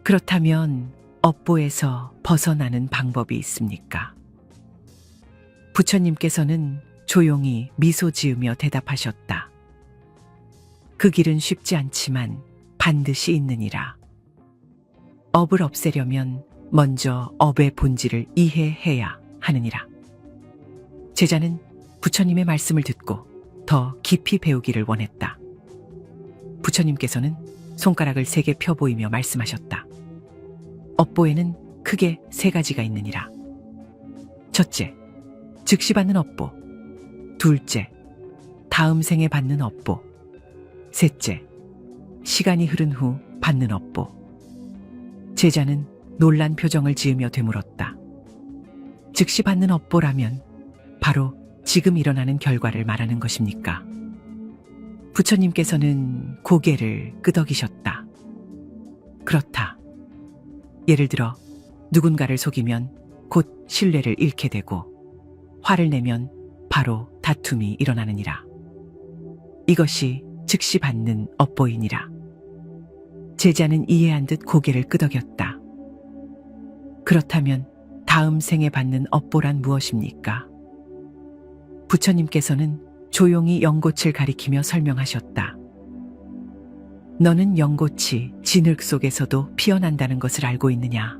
그렇다면 업보에서 벗어나는 방법이 있습니까? 부처님께서는 조용히 미소 지으며 대답하셨다. 그 길은 쉽지 않지만 반드시 있느니라. 업을 없애려면 먼저 업의 본질을 이해해야 하느니라. 제자는 부처님의 말씀을 듣고 더 깊이 배우기를 원했다. 부처님께서는 손가락을 3개 펴 보이며 말씀하셨다. 업보에는 크게 3가지가 있느니라. 첫째, 즉시 받는 업보. 둘째, 다음 생에 받는 업보. 셋째, 시간이 흐른 후 받는 업보. 제자는 놀란 표정을 지으며 되물었다. 즉시 받는 업보라면 바로 지금 일어나는 결과를 말하는 것입니까? 부처님께서는 고개를 끄덕이셨다. 그렇다. 예를 들어 누군가를 속이면 곧 신뢰를 잃게 되고 화를 내면 바로 다툼이 일어나느니라. 이것이 즉시 받는 업보이니라. 제자는 이해한 듯 고개를 끄덕였다. 그렇다면 다음 생에 받는 업보란 무엇입니까? 부처님께서는 조용히 연꽃을 가리키며 설명하셨다. 너는 연꽃이 진흙 속에서도 피어난다는 것을 알고 있느냐?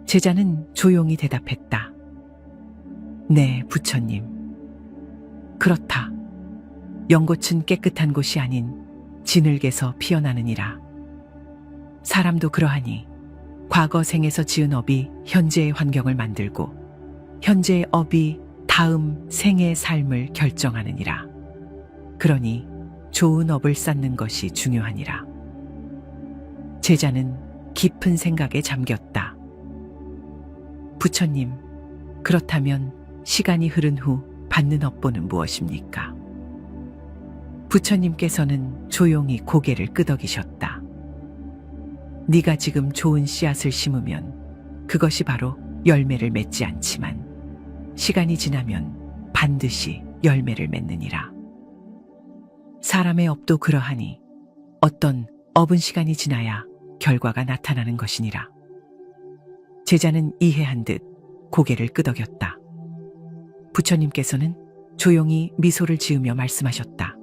제자는 조용히 대답했다. 네, 부처님. 그렇다. 연꽃은 깨끗한 곳이 아닌 진흙에서 피어나느니라. 사람도 그러하니 과거 생에서 지은 업이 현재의 환경을 만들고 현재의 업이 다음 생의 삶을 결정하느니라. 그러니 좋은 업을 쌓는 것이 중요하니라. 제자는 깊은 생각에 잠겼다. 부처님, 그렇다면 시간이 흐른 후 받는 업보는 무엇입니까? 부처님께서는 조용히 고개를 끄덕이셨다. 네가 지금 좋은 씨앗을 심으면 그것이 바로 열매를 맺지 않지만 시간이 지나면 반드시 열매를 맺느니라. 사람의 업도 그러하니 어떤 업은 시간이 지나야 결과가 나타나는 것이니라. 제자는 이해한 듯 고개를 끄덕였다. 부처님께서는 조용히 미소를 지으며 말씀하셨다.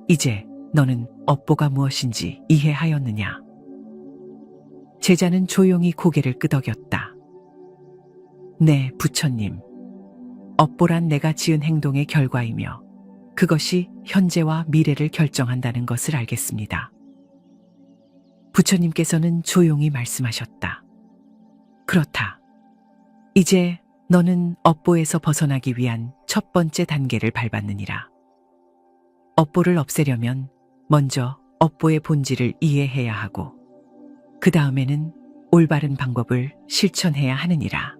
이제 너는 업보가 무엇인지 이해하였느냐? 제자는 조용히 고개를 끄덕였다. 네, 부처님. 업보란 내가 지은 행동의 결과이며 그것이 현재와 미래를 결정한다는 것을 알겠습니다. 부처님께서는 조용히 말씀하셨다. 그렇다. 이제 너는 업보에서 벗어나기 위한 첫 번째 단계를 밟았느니라. 업보를 없애려면 먼저 업보의 본질을 이해해야 하고 그 다음에는 올바른 방법을 실천해야 하느니라.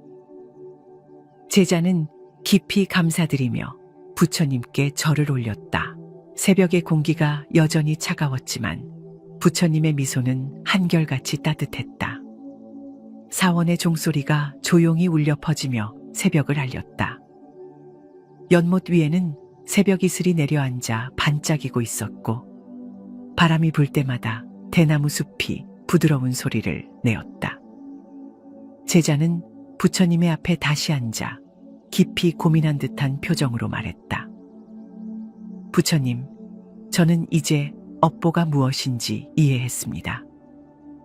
제자는 깊이 감사드리며 부처님께 절을 올렸다. 새벽의 공기가 여전히 차가웠지만 부처님의 미소는 한결같이 따뜻했다. 사원의 종소리가 조용히 울려 퍼지며 새벽을 알렸다. 연못 위에는 새벽 이슬이 내려앉아 반짝이고 있었고 바람이 불 때마다 대나무 숲이 부드러운 소리를 내었다. 제자는 부처님의 앞에 다시 앉아 깊이 고민한 듯한 표정으로 말했다. 부처님, 저는 이제 업보가 무엇인지 이해했습니다.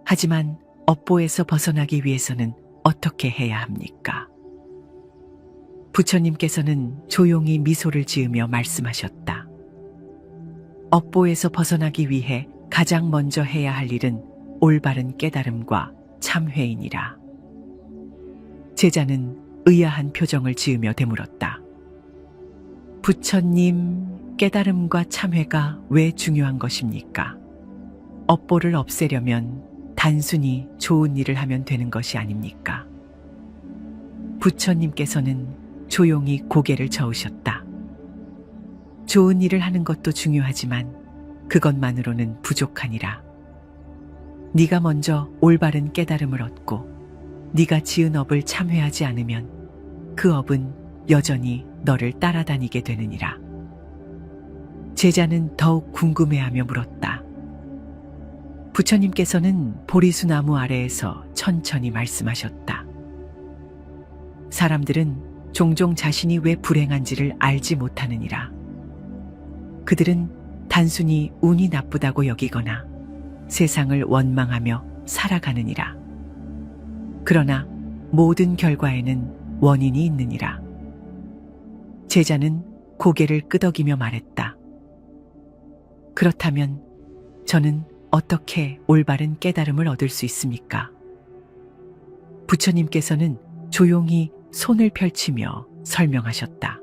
하지만 업보에서 벗어나기 위해서는 어떻게 해야 합니까? 부처님께서는 조용히 미소를 지으며 말씀하셨다. 업보에서 벗어나기 위해 가장 먼저 해야 할 일은 올바른 깨달음과 참회이니라. 제자는 의아한 표정을 지으며 되물었다. 부처님, 깨달음과 참회가 왜 중요한 것입니까? 업보를 없애려면 단순히 좋은 일을 하면 되는 것이 아닙니까? 부처님께서는 조용히 고개를 저으셨다. 좋은 일을 하는 것도 중요하지만 그것만으로는 부족하니라. 네가 먼저 올바른 깨달음을 얻고 네가 지은 업을 참회하지 않으면 그 업은 여전히 너를 따라다니게 되느니라. 제자는 더욱 궁금해하며 물었다. 부처님께서는 보리수 나무 아래에서 천천히 말씀하셨다. 사람들은 종종 자신이 왜 불행한지를 알지 못하느니라. 그들은 단순히 운이 나쁘다고 여기거나 세상을 원망하며 살아가느니라. 그러나 모든 결과에는 원인이 있느니라. 제자는 고개를 끄덕이며 말했다. 그렇다면 저는 어떻게 올바른 깨달음을 얻을 수 있습니까? 부처님께서는 조용히 손을 펼치며 설명하셨다.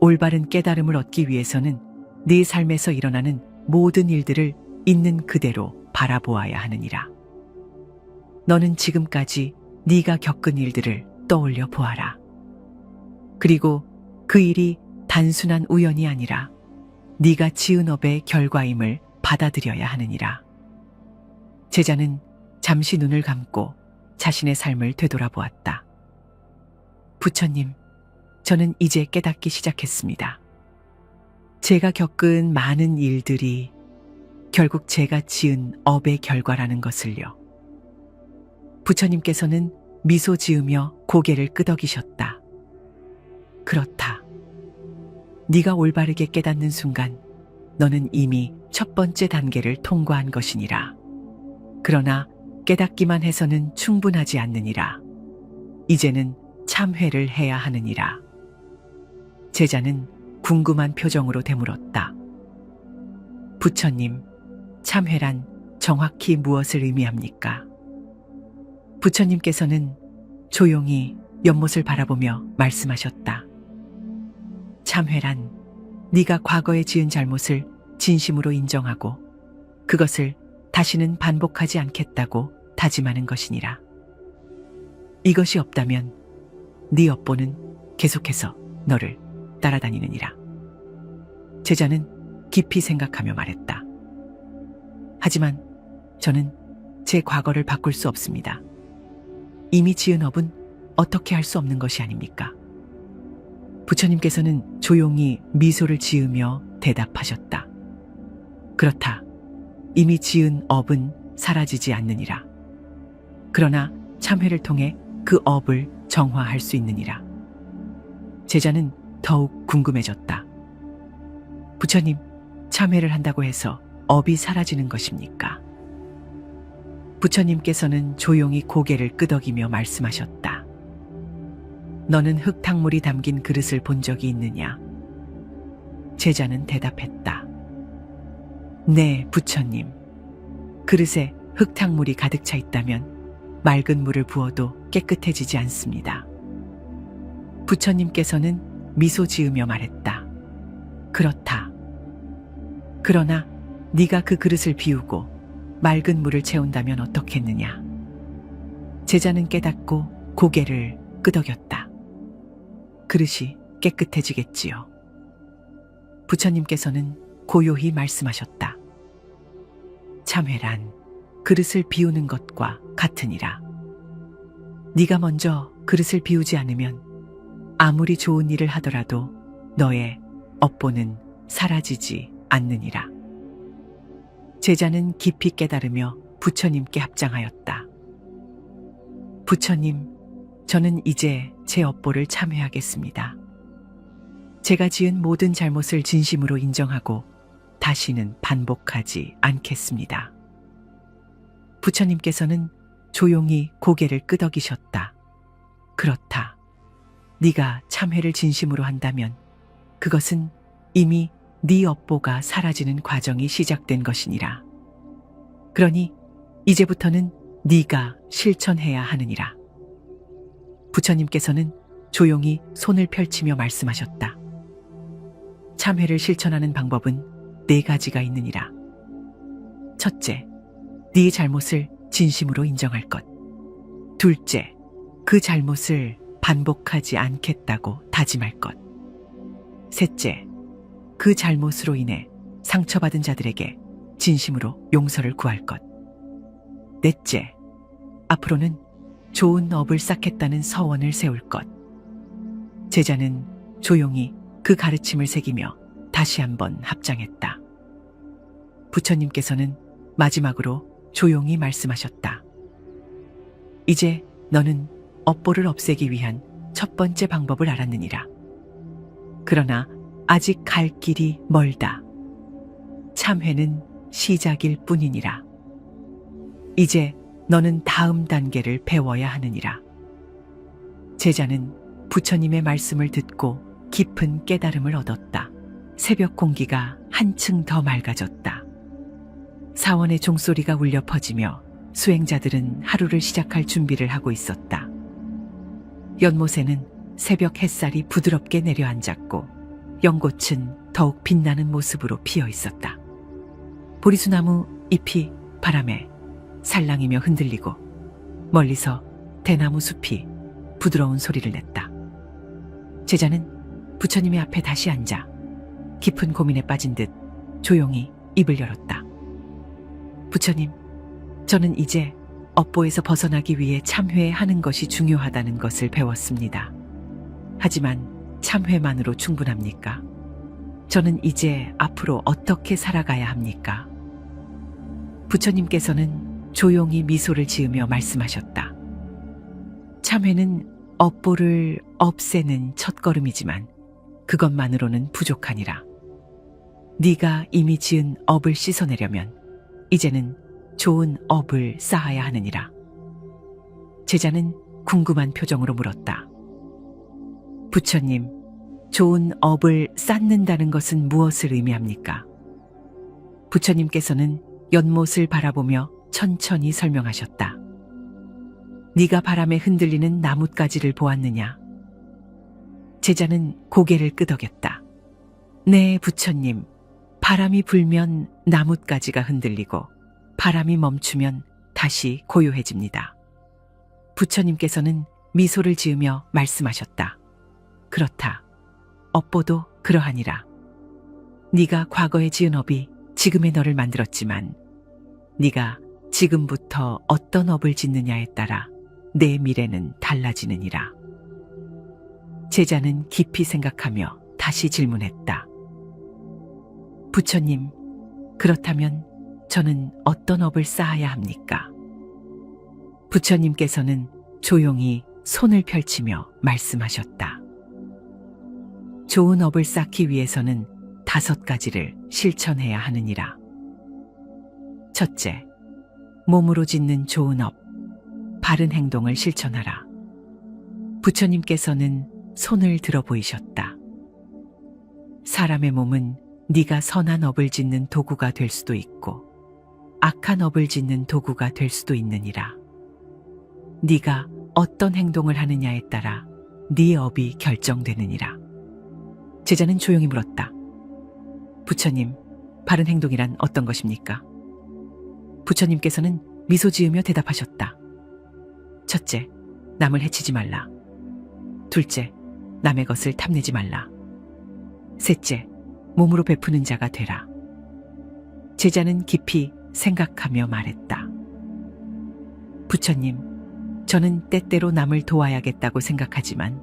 올바른 깨달음을 얻기 위해서는 네 삶에서 일어나는 모든 일들을 있는 그대로 바라보아야 하느니라. 너는 지금까지 네가 겪은 일들을 떠올려 보아라. 그리고 그 일이 단순한 우연이 아니라 네가 지은 업의 결과임을 받아들여야 하느니라. 제자는 잠시 눈을 감고 자신의 삶을 되돌아보았다. 부처님, 저는 이제 깨닫기 시작했습니다. 제가 겪은 많은 일들이 결국 제가 지은 업의 결과라는 것을요. 부처님께서는 미소 지으며 고개를 끄덕이셨다. 그렇다. 네가 올바르게 깨닫는 순간 너는 이미 첫 번째 단계를 통과한 것이니라. 그러나 깨닫기만 해서는 충분하지 않느니라. 이제는 참회를 해야 하느니라. 제자는 궁금한 표정으로 되물었다. 부처님, 참회란 정확히 무엇을 의미합니까? 부처님께서는 조용히 연못을 바라보며 말씀하셨다. 참회란 네가 과거에 지은 잘못을 진심으로 인정하고 그것을 다시는 반복하지 않겠다고 다짐하는 것이니라. 이것이 없다면 네 업보는 계속해서 너를 따라다니느니라. 제자는 깊이 생각하며 말했다. 하지만 저는 제 과거를 바꿀 수 없습니다. 이미 지은 업은 어떻게 할 수 없는 것이 아닙니까? 부처님께서는 조용히 미소를 지으며 대답하셨다. 그렇다. 이미 지은 업은 사라지지 않느니라. 그러나 참회를 통해 그 업을 정화할 수 있느니라. 제자는 더욱 궁금해졌다. 부처님, 참회를 한다고 해서 업이 사라지는 것입니까? 부처님께서는 조용히 고개를 끄덕이며 말씀하셨다. 너는 흙탕물이 담긴 그릇을 본 적이 있느냐? 제자는 대답했다. 네, 부처님. 그릇에 흙탕물이 가득 차 있다면 맑은 물을 부어도 깨끗해지지 않습니다. 부처님께서는 미소 지으며 말했다. 그렇다. 그러나 네가 그 그릇을 비우고 맑은 물을 채운다면 어떻겠느냐? 제자는 깨닫고 고개를 끄덕였다. 그릇이 깨끗해지겠지요. 부처님께서는 고요히 말씀하셨다. 참회란 그릇을 비우는 것과 같으니라. 네가 먼저 그릇을 비우지 않으면 아무리 좋은 일을 하더라도 너의 업보는 사라지지 않느니라. 제자는 깊이 깨달으며 부처님께 합장하였다. 부처님, 저는 이제 제 업보를 참회하겠습니다. 제가 지은 모든 잘못을 진심으로 인정하고 다시는 반복하지 않겠습니다. 부처님께서는 조용히 고개를 끄덕이셨다. 그렇다. 네가 참회를 진심으로 한다면 그것은 이미 네 업보가 사라지는 과정이 시작된 것이니라. 그러니 이제부터는 네가 실천해야 하느니라. 부처님께서는 조용히 손을 펼치며 말씀하셨다. 참회를 실천하는 방법은 4가지가 있느니라. 첫째, 네 잘못을 진심으로 인정할 것. 둘째, 그 잘못을 반복하지 않겠다고 다짐할 것. 셋째, 그 잘못으로 인해 상처받은 자들에게 진심으로 용서를 구할 것. 넷째, 앞으로는 좋은 업을 쌓겠다는 서원을 세울 것. 제자는 조용히 그 가르침을 새기며 다시 한번 합장했다. 부처님께서는 마지막으로 조용히 말씀하셨다. 이제 너는 업보를 없애기 위한 첫 번째 방법을 알았느니라. 그러나 아직 갈 길이 멀다. 참회는 시작일 뿐이니라. 이제 너는 다음 단계를 배워야 하느니라. 제자는 부처님의 말씀을 듣고 깊은 깨달음을 얻었다. 새벽 공기가 한층 더 맑아졌다. 사원의 종소리가 울려 퍼지며 수행자들은 하루를 시작할 준비를 하고 있었다. 연못에는 새벽 햇살이 부드럽게 내려앉았고 연꽃은 더욱 빛나는 모습으로 피어 있었다. 보리수나무 잎이 바람에 살랑이며 흔들리고 멀리서 대나무 숲이 부드러운 소리를 냈다. 제자는 부처님의 앞에 다시 앉아 깊은 고민에 빠진 듯 조용히 입을 열었다. 부처님, 저는 이제 업보에서 벗어나기 위해 참회하는 것이 중요하다는 것을 배웠습니다. 하지만 참회만으로 충분합니까? 저는 이제 앞으로 어떻게 살아가야 합니까? 부처님께서는 조용히 미소를 지으며 말씀하셨다. 참회는 업보를 없애는 첫걸음이지만 그것만으로는 부족하니라. 네가 이미 지은 업을 씻어내려면 이제는 좋은 업을 쌓아야 하느니라. 제자는 궁금한 표정으로 물었다. 부처님, 좋은 업을 쌓는다는 것은 무엇을 의미합니까? 부처님께서는 연못을 바라보며 천천히 설명하셨다. 네가 바람에 흔들리는 나뭇가지를 보았느냐? 제자는 고개를 끄덕였다. 네, 부처님. 바람이 불면 나뭇가지가 흔들리고 바람이 멈추면 다시 고요해집니다. 부처님께서는 미소를 지으며 말씀하셨다. 그렇다. 업보도 그러하니라. 네가 과거에 지은 업이 지금의 너를 만들었지만 네가 지금부터 어떤 업을 짓느냐에 따라 내 미래는 달라지느니라. 제자는 깊이 생각하며 다시 질문했다. 부처님, 그렇다면 저는 어떤 업을 쌓아야 합니까? 부처님께서는 조용히 손을 펼치며 말씀하셨다. 좋은 업을 쌓기 위해서는 5가지를 실천해야 하느니라. 첫째, 몸으로 짓는 좋은 업, 바른 행동을 실천하라. 부처님께서는 손을 들어 보이셨다. 사람의 몸은 네가 선한 업을 짓는 도구가 될 수도 있고 악한 업을 짓는 도구가 될 수도 있느니라. 네가 어떤 행동을 하느냐에 따라 네 업이 결정되느니라. 제자는 조용히 물었다. 부처님, 바른 행동이란 어떤 것입니까? 부처님께서는 미소 지으며 대답하셨다. 첫째, 남을 해치지 말라. 둘째, 남의 것을 탐내지 말라. 셋째, 몸으로 베푸는 자가 되라. 제자는 깊이 생각하며 말했다. 부처님, 저는 때때로 남을 도와야겠다고 생각하지만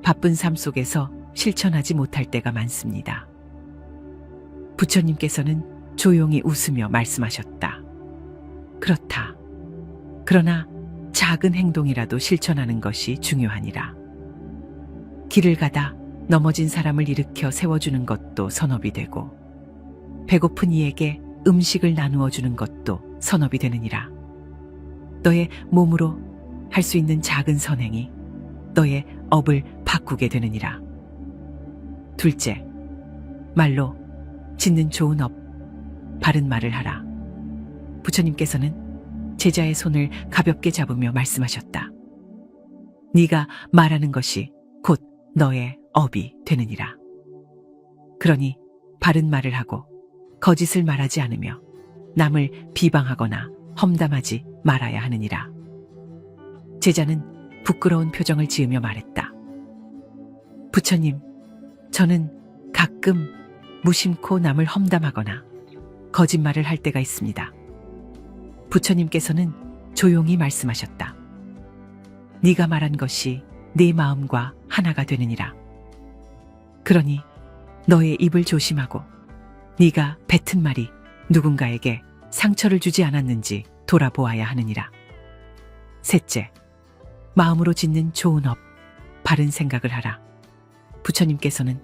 바쁜 삶 속에서 실천하지 못할 때가 많습니다. 부처님께서는 조용히 웃으며 말씀하셨다. 그렇다. 그러나 작은 행동이라도 실천하는 것이 중요하니라. 길을 가다 넘어진 사람을 일으켜 세워주는 것도 선업이 되고 배고픈 이에게 음식을 나누어 주는 것도 선업이 되느니라. 너의 몸으로 할 수 있는 작은 선행이 너의 업을 바꾸게 되느니라. 둘째, 말로 짓는 좋은 업, 바른 말을 하라. 부처님께서는 제자의 손을 가볍게 잡으며 말씀하셨다. 네가 말하는 것이 곧 너의 업이 되느니라. 그러니 바른 말을 하고 거짓을 말하지 않으며 남을 비방하거나 험담하지 말아야 하느니라. 제자는 부끄러운 표정을 지으며 말했다. 부처님, 저는 가끔 무심코 남을 험담하거나 거짓말을 할 때가 있습니다. 부처님께서는 조용히 말씀하셨다. 네가 말한 것이 네 마음과 하나가 되느니라. 그러니 너의 입을 조심하고 네가 뱉은 말이 누군가에게 상처를 주지 않았는지 돌아보아야 하느니라. 셋째, 마음으로 짓는 좋은 업, 바른 생각을 하라. 부처님께서는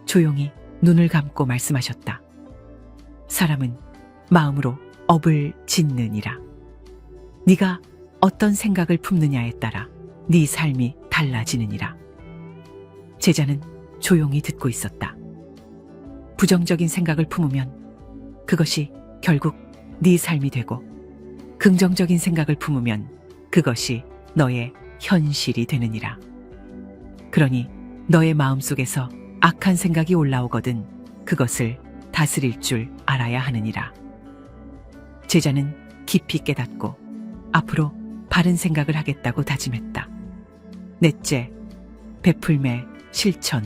조용히 눈을 감고 말씀하셨다. 사람은 마음으로 업을 짓느니라. 네가 어떤 생각을 품느냐에 따라 네 삶이 달라지느니라. 제자는 조용히 듣고 있었다. 부정적인 생각을 품으면 그것이 결국 네 삶이 되고 긍정적인 생각을 품으면 그것이 너의 현실이 되느니라. 그러니 너의 마음속에서 악한 생각이 올라오거든 그것을 다스릴 줄 알아야 하느니라. 제자는 깊이 깨닫고 앞으로 바른 생각을 하겠다고 다짐했다. 넷째, 베풀매 실천.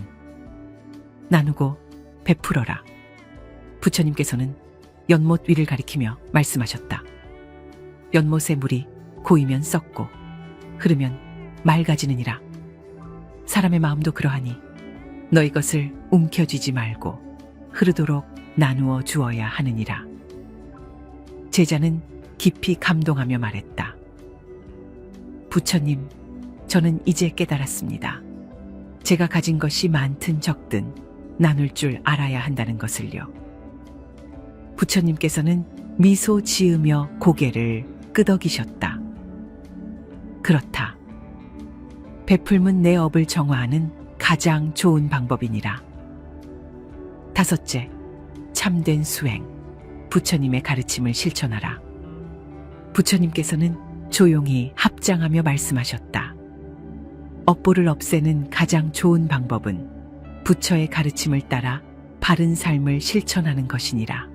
나누고 베풀어라. 부처님께서는 연못 위를 가리키며 말씀하셨다. 연못의 물이 고이면 썩고 흐르면 맑아지느니라. 사람의 마음도 그러하니 너희 것을 움켜쥐지 말고 흐르도록 나누어 주어야 하느니라. 제자는 깊이 감동하며 말했다. 부처님, 저는 이제 깨달았습니다. 제가 가진 것이 많든 적든 나눌 줄 알아야 한다는 것을요. 부처님께서는 미소 지으며 고개를 끄덕이셨다. 그렇다. 베풀면 내 업을 정화하는 가장 좋은 방법이니라. 다섯째, 참된 수행. 부처님의 가르침을 실천하라. 부처님께서는 조용히 합장하며 말씀하셨다. 업보를 없애는 가장 좋은 방법은 부처의 가르침을 따라 바른 삶을 실천하는 것이니라.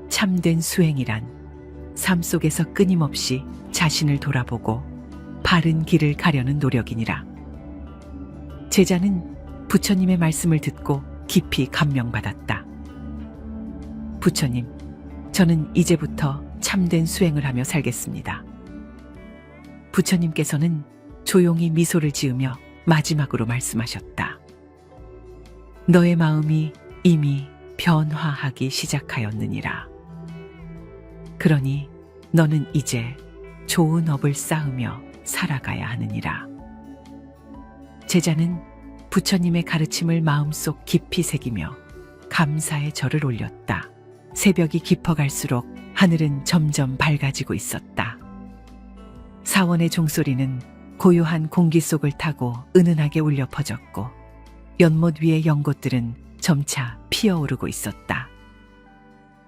참된 수행이란 삶 속에서 끊임없이 자신을 돌아보고 바른 길을 가려는 노력이니라. 제자는 부처님의 말씀을 듣고 깊이 감명받았다. 부처님, 저는 이제부터 참된 수행을 하며 살겠습니다. 부처님께서는 조용히 미소를 지으며 마지막으로 말씀하셨다. 너의 마음이 이미 변화하기 시작하였느니라. 그러니 너는 이제 좋은 업을 쌓으며 살아가야 하느니라. 제자는 부처님의 가르침을 마음속 깊이 새기며 감사의 절을 올렸다. 새벽이 깊어갈수록 하늘은 점점 밝아지고 있었다. 사원의 종소리는 고요한 공기 속을 타고 은은하게 울려 퍼졌고 연못 위의 연꽃들은 점차 피어오르고 있었다.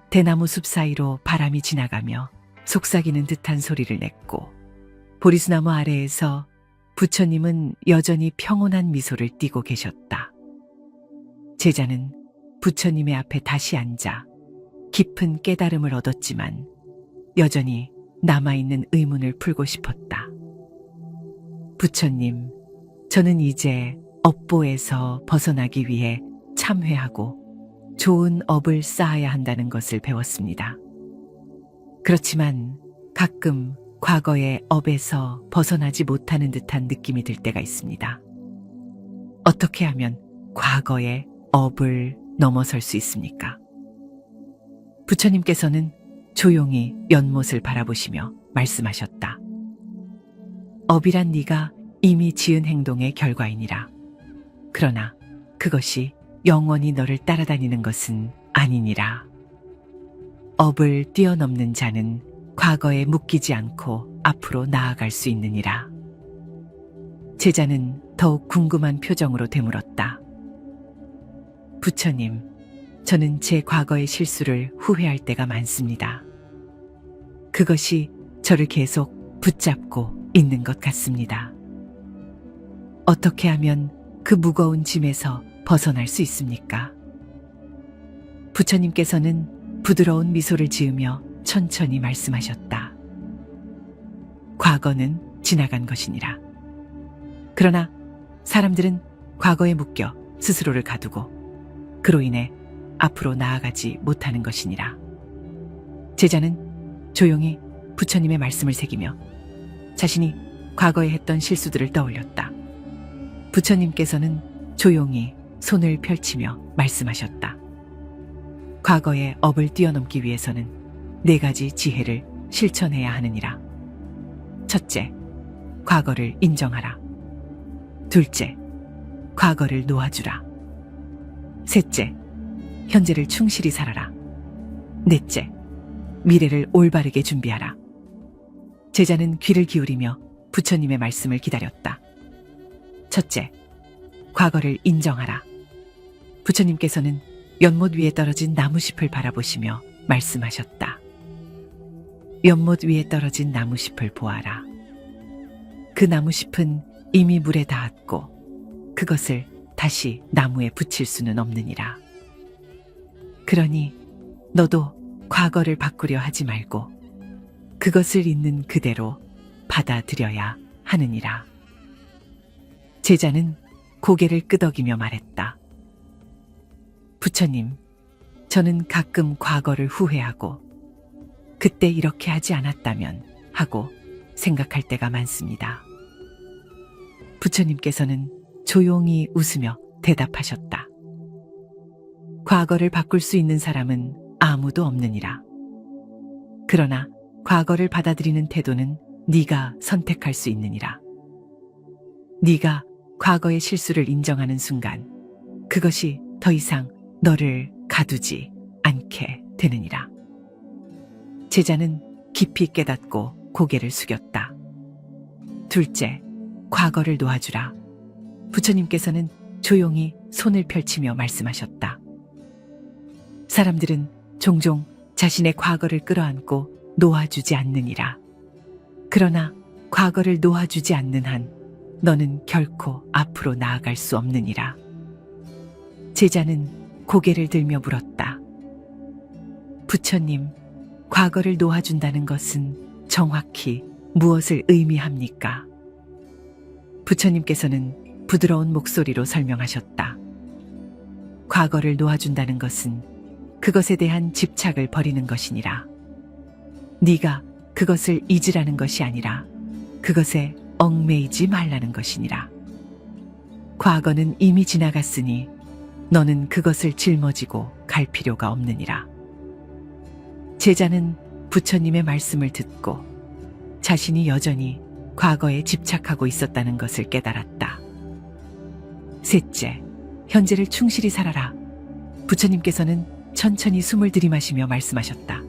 대나무 숲 사이로 바람이 지나가며 속삭이는 듯한 소리를 냈고 보리수나무 아래에서 부처님은 여전히 평온한 미소를 띠고 계셨다. 제자는 부처님의 앞에 다시 앉아 깊은 깨달음을 얻었지만 여전히 남아있는 의문을 풀고 싶었다. 부처님, 저는 이제 업보에서 벗어나기 위해 참회하고 좋은 업을 쌓아야 한다는 것을 배웠습니다. 그렇지만 가끔 과거의 업에서 벗어나지 못하는 듯한 느낌이 들 때가 있습니다. 어떻게 하면 과거의 업을 넘어설 수 있습니까? 부처님께서는 조용히 연못을 바라보시며 말씀하셨다. 업이란 네가 이미 지은 행동의 결과이니라. 그러나 그것이 영원히 너를 따라다니는 것은 아니니라. 업을 뛰어넘는 자는 과거에 묶이지 않고 앞으로 나아갈 수 있느니라. 제자는 더욱 궁금한 표정으로 되물었다. 부처님, 저는 제 과거의 실수를 후회할 때가 많습니다. 그것이 저를 계속 붙잡고 있는 것 같습니다. 어떻게 하면 그 무거운 짐에서 벗어날 수 있습니까? 부처님께서는 부드러운 미소를 지으며 천천히 말씀하셨다. 과거는 지나간 것이니라. 그러나 사람들은 과거에 묶여 스스로를 가두고 그로 인해 앞으로 나아가지 못하는 것이니라. 제자는 조용히 부처님의 말씀을 새기며 자신이 과거에 했던 실수들을 떠올렸다. 부처님께서는 조용히 손을 펼치며 말씀하셨다. 과거의 업을 뛰어넘기 위해서는 4가지 지혜를 실천해야 하느니라. 첫째, 과거를 인정하라. 둘째, 과거를 놓아주라. 셋째, 현재를 충실히 살아라. 넷째, 미래를 올바르게 준비하라. 제자는 귀를 기울이며 부처님의 말씀을 기다렸다. 첫째, 과거를 인정하라. 부처님께서는 연못 위에 떨어진 나무잎을 바라보시며 말씀하셨다. 연못 위에 떨어진 나무잎을 보아라. 그 나무잎은 이미 물에 닿았고 그것을 다시 나무에 붙일 수는 없느니라. 그러니 너도 과거를 바꾸려 하지 말고 그것을 있는 그대로 받아들여야 하느니라. 제자는 고개를 끄덕이며 말했다. 부처님, 저는 가끔 과거를 후회하고 그때 이렇게 하지 않았다면 하고 생각할 때가 많습니다. 부처님께서는 조용히 웃으며 대답하셨다. 과거를 바꿀 수 있는 사람은 아무도 없느니라. 그러나 과거를 받아들이는 태도는 네가 선택할 수 있느니라. 네가 과거의 실수를 인정하는 순간 그것이 더 이상 너를 가두지 않게 되느니라. 제자는 깊이 깨닫고 고개를 숙였다. 둘째, 과거를 놓아주라. 부처님께서는 조용히 손을 펼치며 말씀하셨다. 사람들은 종종 자신의 과거를 끌어안고 놓아주지 않느니라. 그러나 과거를 놓아주지 않는 한 너는 결코 앞으로 나아갈 수 없느니라. 제자는 고개를 들며 물었다. 부처님, 과거를 놓아준다는 것은 정확히 무엇을 의미합니까? 부처님께서는 부드러운 목소리로 설명하셨다. 과거를 놓아준다는 것은 그것에 대한 집착을 버리는 것이니라. 네가 그것을 잊으라는 것이 아니라 그것에 얽매이지 말라는 것이니라. 과거는 이미 지나갔으니 너는 그것을 짊어지고 갈 필요가 없느니라. 제자는 부처님의 말씀을 듣고 자신이 여전히 과거에 집착하고 있었다는 것을 깨달았다. 셋째, 현재를 충실히 살아라. 부처님께서는 천천히 숨을 들이마시며 말씀하셨다.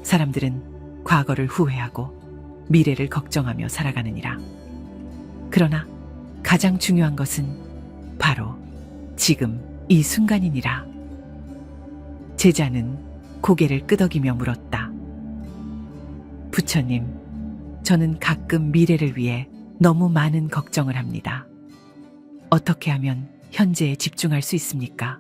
사람들은 과거를 후회하고 미래를 걱정하며 살아가느니라. 그러나 가장 중요한 것은 바로 지금 이 순간이니라. 제자는 고개를 끄덕이며 물었다. 부처님, 저는 가끔 미래를 위해 너무 많은 걱정을 합니다. 어떻게 하면 현재에 집중할 수 있습니까?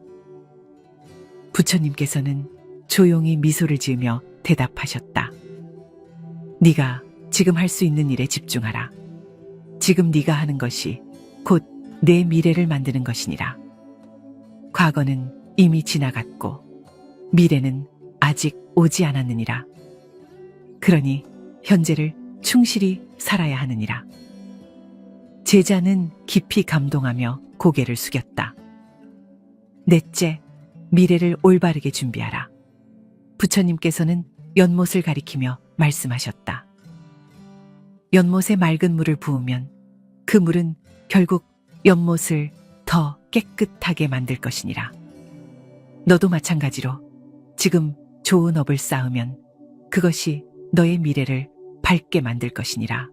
부처님께서는 조용히 미소를 지으며 대답하셨다. 네가 지금 할 수 있는 일에 집중하라. 지금 네가 하는 것이 곧 내 미래를 만드는 것이니라. 과거는 이미 지나갔고 미래는 아직 오지 않았느니라. 그러니 현재를 충실히 살아야 하느니라. 제자는 깊이 감동하며 고개를 숙였다. 넷째, 미래를 올바르게 준비하라. 부처님께서는 연못을 가리키며 말씀하셨다. 연못에 맑은 물을 부으면 그 물은 결국 연못을 더 깨끗하게 만들 것이니라. 너도 마찬가지로 지금 좋은 업을 쌓으면 그것이 너의 미래를 밝게 만들 것이니라.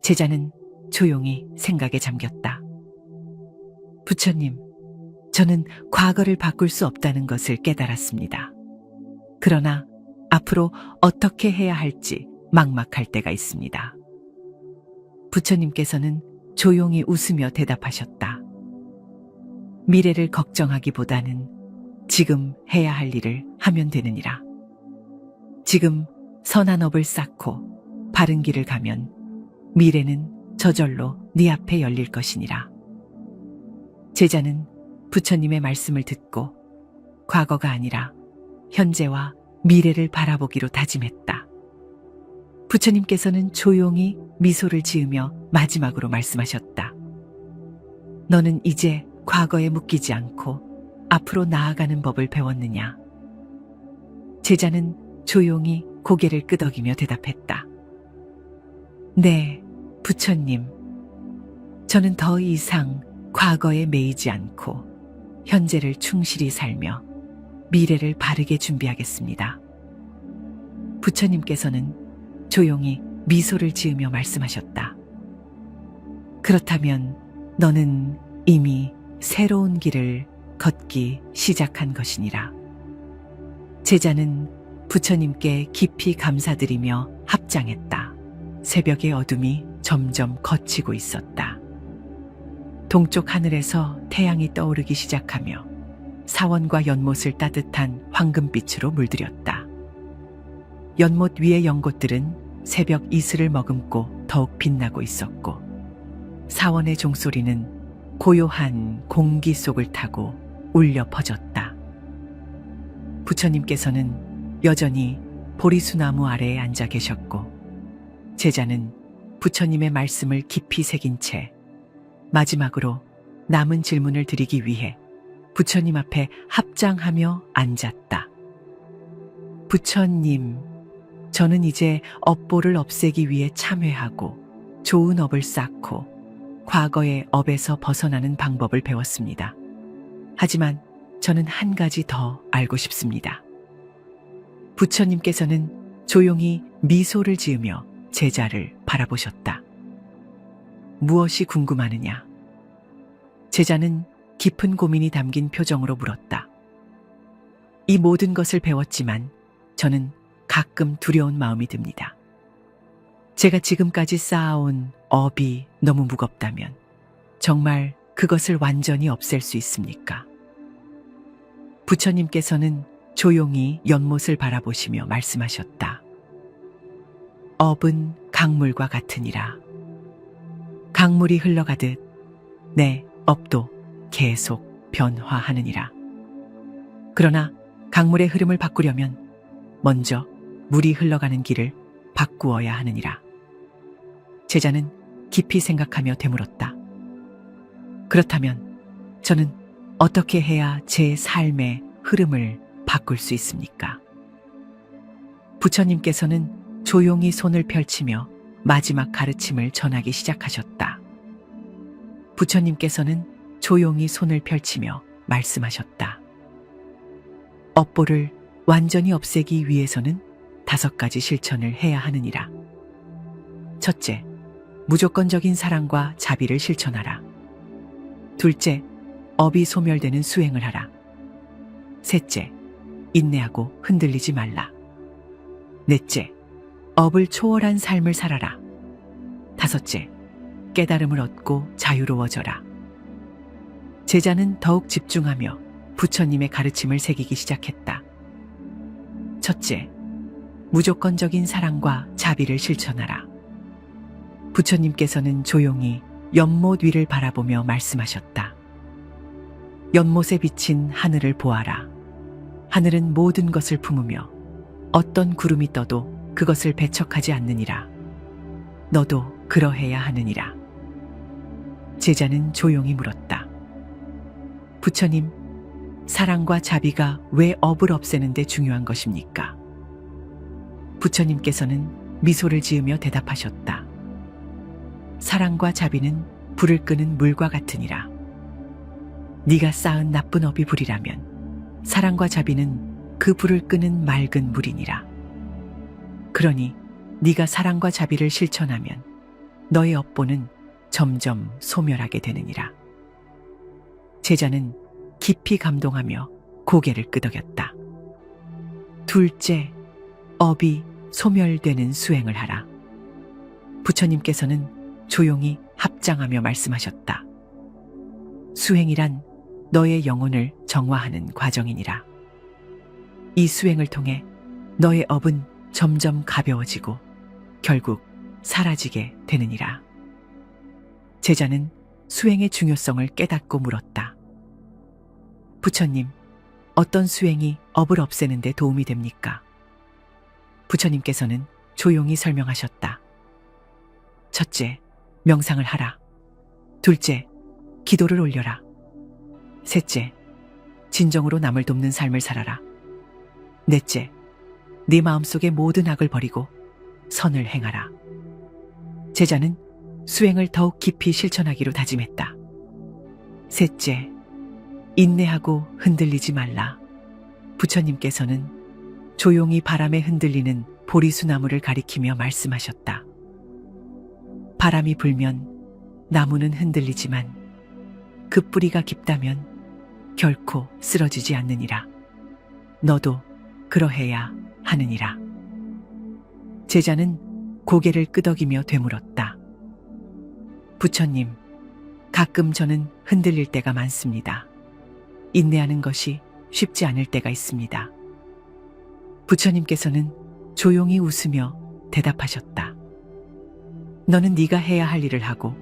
제자는 조용히 생각에 잠겼다. 부처님, 저는 과거를 바꿀 수 없다는 것을 깨달았습니다. 그러나 앞으로 어떻게 해야 할지 막막할 때가 있습니다. 부처님께서는 조용히 웃으며 대답하셨다. 미래를 걱정하기보다는 지금 해야 할 일을 하면 되느니라. 지금 선한 업을 쌓고 바른 길을 가면 미래는 저절로 네 앞에 열릴 것이니라. 제자는 부처님의 말씀을 듣고 과거가 아니라 현재와 미래를 바라보기로 다짐했다. 부처님께서는 조용히 미소를 지으며 마지막으로 말씀하셨다. 너는 이제 과거에 묶이지 않고 앞으로 나아가는 법을 배웠느냐? 제자는 조용히 고개를 끄덕이며 대답했다. 네, 부처님. 저는 더 이상 과거에 매이지 않고 현재를 충실히 살며 미래를 바르게 준비하겠습니다. 부처님께서는 조용히 미소를 지으며 말씀하셨다. 그렇다면 너는 이미 새로운 길을 걷기 시작한 것이니라. 제자는 부처님께 깊이 감사드리며 합장했다. 새벽의 어둠이 점점 걷히고 있었다. 동쪽 하늘에서 태양이 떠오르기 시작하며 사원과 연못을 따뜻한 황금빛으로 물들였다. 연못 위의 연꽃들은 새벽 이슬을 머금고 더욱 빛나고 있었고 사원의 종소리는 고요한 공기 속을 타고 울려 퍼졌다. 부처님께서는 여전히 보리수나무 아래에 앉아 계셨고 제자는 부처님의 말씀을 깊이 새긴 채 마지막으로 남은 질문을 드리기 위해 부처님 앞에 합장하며 앉았다. 부처님, 저는 이제 업보를 없애기 위해 참회하고 좋은 업을 쌓고 과거의 업에서 벗어나는 방법을 배웠습니다. 하지만 저는 한 가지 더 알고 싶습니다. 부처님께서는 조용히 미소를 지으며 제자를 바라보셨다. 무엇이 궁금하느냐? 제자는 깊은 고민이 담긴 표정으로 물었다. 이 모든 것을 배웠지만 저는 가끔 두려운 마음이 듭니다. 제가 지금까지 쌓아온 업이 너무 무겁다면 정말 그것을 완전히 없앨 수 있습니까? 부처님께서는 조용히 연못을 바라보시며 말씀하셨다. 업은 강물과 같으니라. 강물이 흘러가듯 내 업도 계속 변화하느니라. 그러나 강물의 흐름을 바꾸려면 먼저 물이 흘러가는 길을 바꾸어야 하느니라. 제자는 깊이 생각하며 되물었다. 그렇다면 저는 어떻게 해야 제 삶의 흐름을 바꿀 수 있습니까? 부처님께서는 조용히 손을 펼치며 마지막 가르침을 전하기 시작하셨다. 부처님께서는 조용히 손을 펼치며 말씀하셨다. 업보를 완전히 없애기 위해서는 5가지 실천을 해야 하느니라. 첫째, 무조건적인 사랑과 자비를 실천하라. 둘째, 업이 소멸되는 수행을 하라. 셋째, 인내하고 흔들리지 말라. 넷째, 업을 초월한 삶을 살아라. 다섯째, 깨달음을 얻고 자유로워져라. 제자는 더욱 집중하며 부처님의 가르침을 새기기 시작했다. 첫째, 무조건적인 사랑과 자비를 실천하라. 부처님께서는 조용히 연못 위를 바라보며 말씀하셨다. 연못에 비친 하늘을 보아라. 하늘은 모든 것을 품으며 어떤 구름이 떠도 그것을 배척하지 않느니라. 너도 그러해야 하느니라. 제자는 조용히 물었다. 부처님, 사랑과 자비가 왜 업을 없애는 데 중요한 것입니까? 부처님께서는 미소를 지으며 대답하셨다. 사랑과 자비는 불을 끄는 물과 같으니라. 네가 쌓은 나쁜 업이 불이라면 사랑과 자비는 그 불을 끄는 맑은 물이니라. 그러니 네가 사랑과 자비를 실천하면 너의 업보는 점점 소멸하게 되느니라. 제자는 깊이 감동하며 고개를 끄덕였다. 둘째, 업이 소멸되는 수행을 하라. 부처님께서는 조용히 합장하며 말씀하셨다. 수행이란 너의 영혼을 정화하는 과정이니라. 이 수행을 통해 너의 업은 점점 가벼워지고 결국 사라지게 되느니라. 제자는 수행의 중요성을 깨닫고 물었다. 부처님, 어떤 수행이 업을 없애는 데 도움이 됩니까? 부처님께서는 조용히 설명하셨다. 첫째, 명상을 하라. 둘째, 기도를 올려라. 셋째, 진정으로 남을 돕는 삶을 살아라. 넷째, 네 마음속의 모든 악을 버리고 선을 행하라. 제자는 수행을 더욱 깊이 실천하기로 다짐했다. 셋째, 인내하고 흔들리지 말라. 부처님께서는 조용히 바람에 흔들리는 보리수나무를 가리키며 말씀하셨다. 바람이 불면 나무는 흔들리지만 그 뿌리가 깊다면 결코 쓰러지지 않느니라. 너도 그러해야 하느니라. 제자는 고개를 끄덕이며 되물었다. 부처님, 가끔 저는 흔들릴 때가 많습니다. 인내하는 것이 쉽지 않을 때가 있습니다. 부처님께서는 조용히 웃으며 대답하셨다. 너는 네가 해야 할 일을 하고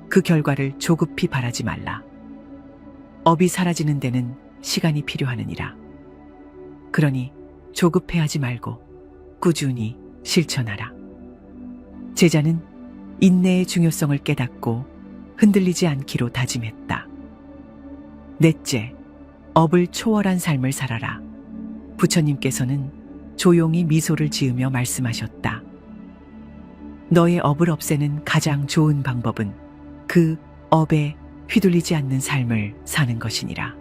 그 결과를 조급히 바라지 말라. 업이 사라지는 데는 시간이 필요하느니라. 그러니 조급해하지 말고 꾸준히 실천하라. 제자는 인내의 중요성을 깨닫고 흔들리지 않기로 다짐했다. 넷째, 업을 초월한 삶을 살아라. 부처님께서는 조용히 미소를 지으며 말씀하셨다. 너의 업을 없애는 가장 좋은 방법은 그 업에 휘둘리지 않는 삶을 사는 것이니라.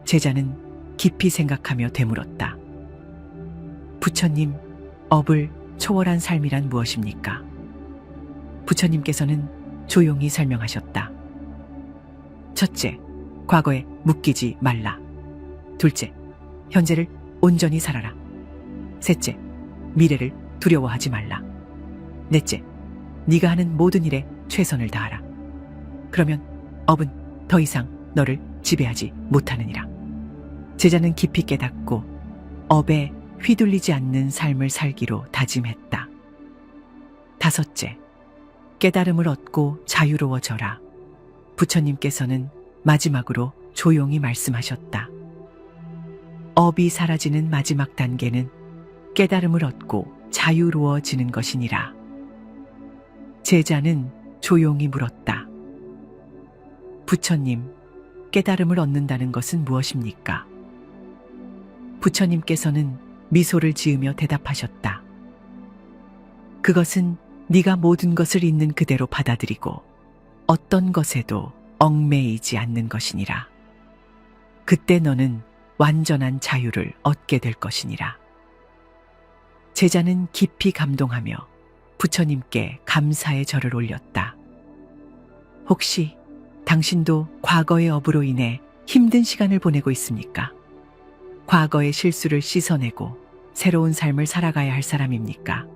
제자는 깊이 생각하며 되물었다. 부처님, 업을 초월한 삶이란 무엇입니까? 부처님께서는 조용히 설명하셨다. 첫째, 과거에 묶이지 말라. 둘째, 현재를 온전히 살아라. 셋째, 미래를 두려워하지 말라. 넷째, 네가 하는 모든 일에 최선을 다하라. 그러면 업은 더 이상 너를 지배하지 못하느니라. 제자는 깊이 깨닫고 업에 휘둘리지 않는 삶을 살기로 다짐했다. 다섯째, 깨달음을 얻고 자유로워져라. 부처님께서는 마지막으로 조용히 말씀하셨다. 업이 사라지는 마지막 단계는 깨달음을 얻고 자유로워지는 것이니라. 제자는 조용히 물었다. 부처님, 깨달음을 얻는다는 것은 무엇입니까? 부처님께서는 미소를 지으며 대답하셨다. 그것은 네가 모든 것을 있는 그대로 받아들이고 어떤 것에도 얽매이지 않는 것이니라. 그때 너는 완전한 자유를 얻게 될 것이니라. 제자는 깊이 감동하며 부처님께 감사의 절을 올렸다. 혹시 당신도 과거의 업으로 인해 힘든 시간을 보내고 있습니까? 과거의 실수를 씻어내고 새로운 삶을 살아가야 할 사람입니까?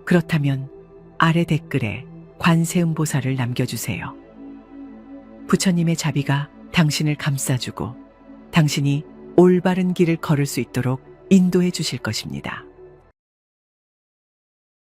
그렇다면 아래 댓글에 관세음보살을 남겨주세요. 부처님의 자비가 당신을 감싸주고 당신이 올바른 길을 걸을 수 있도록 인도해 주실 것입니다.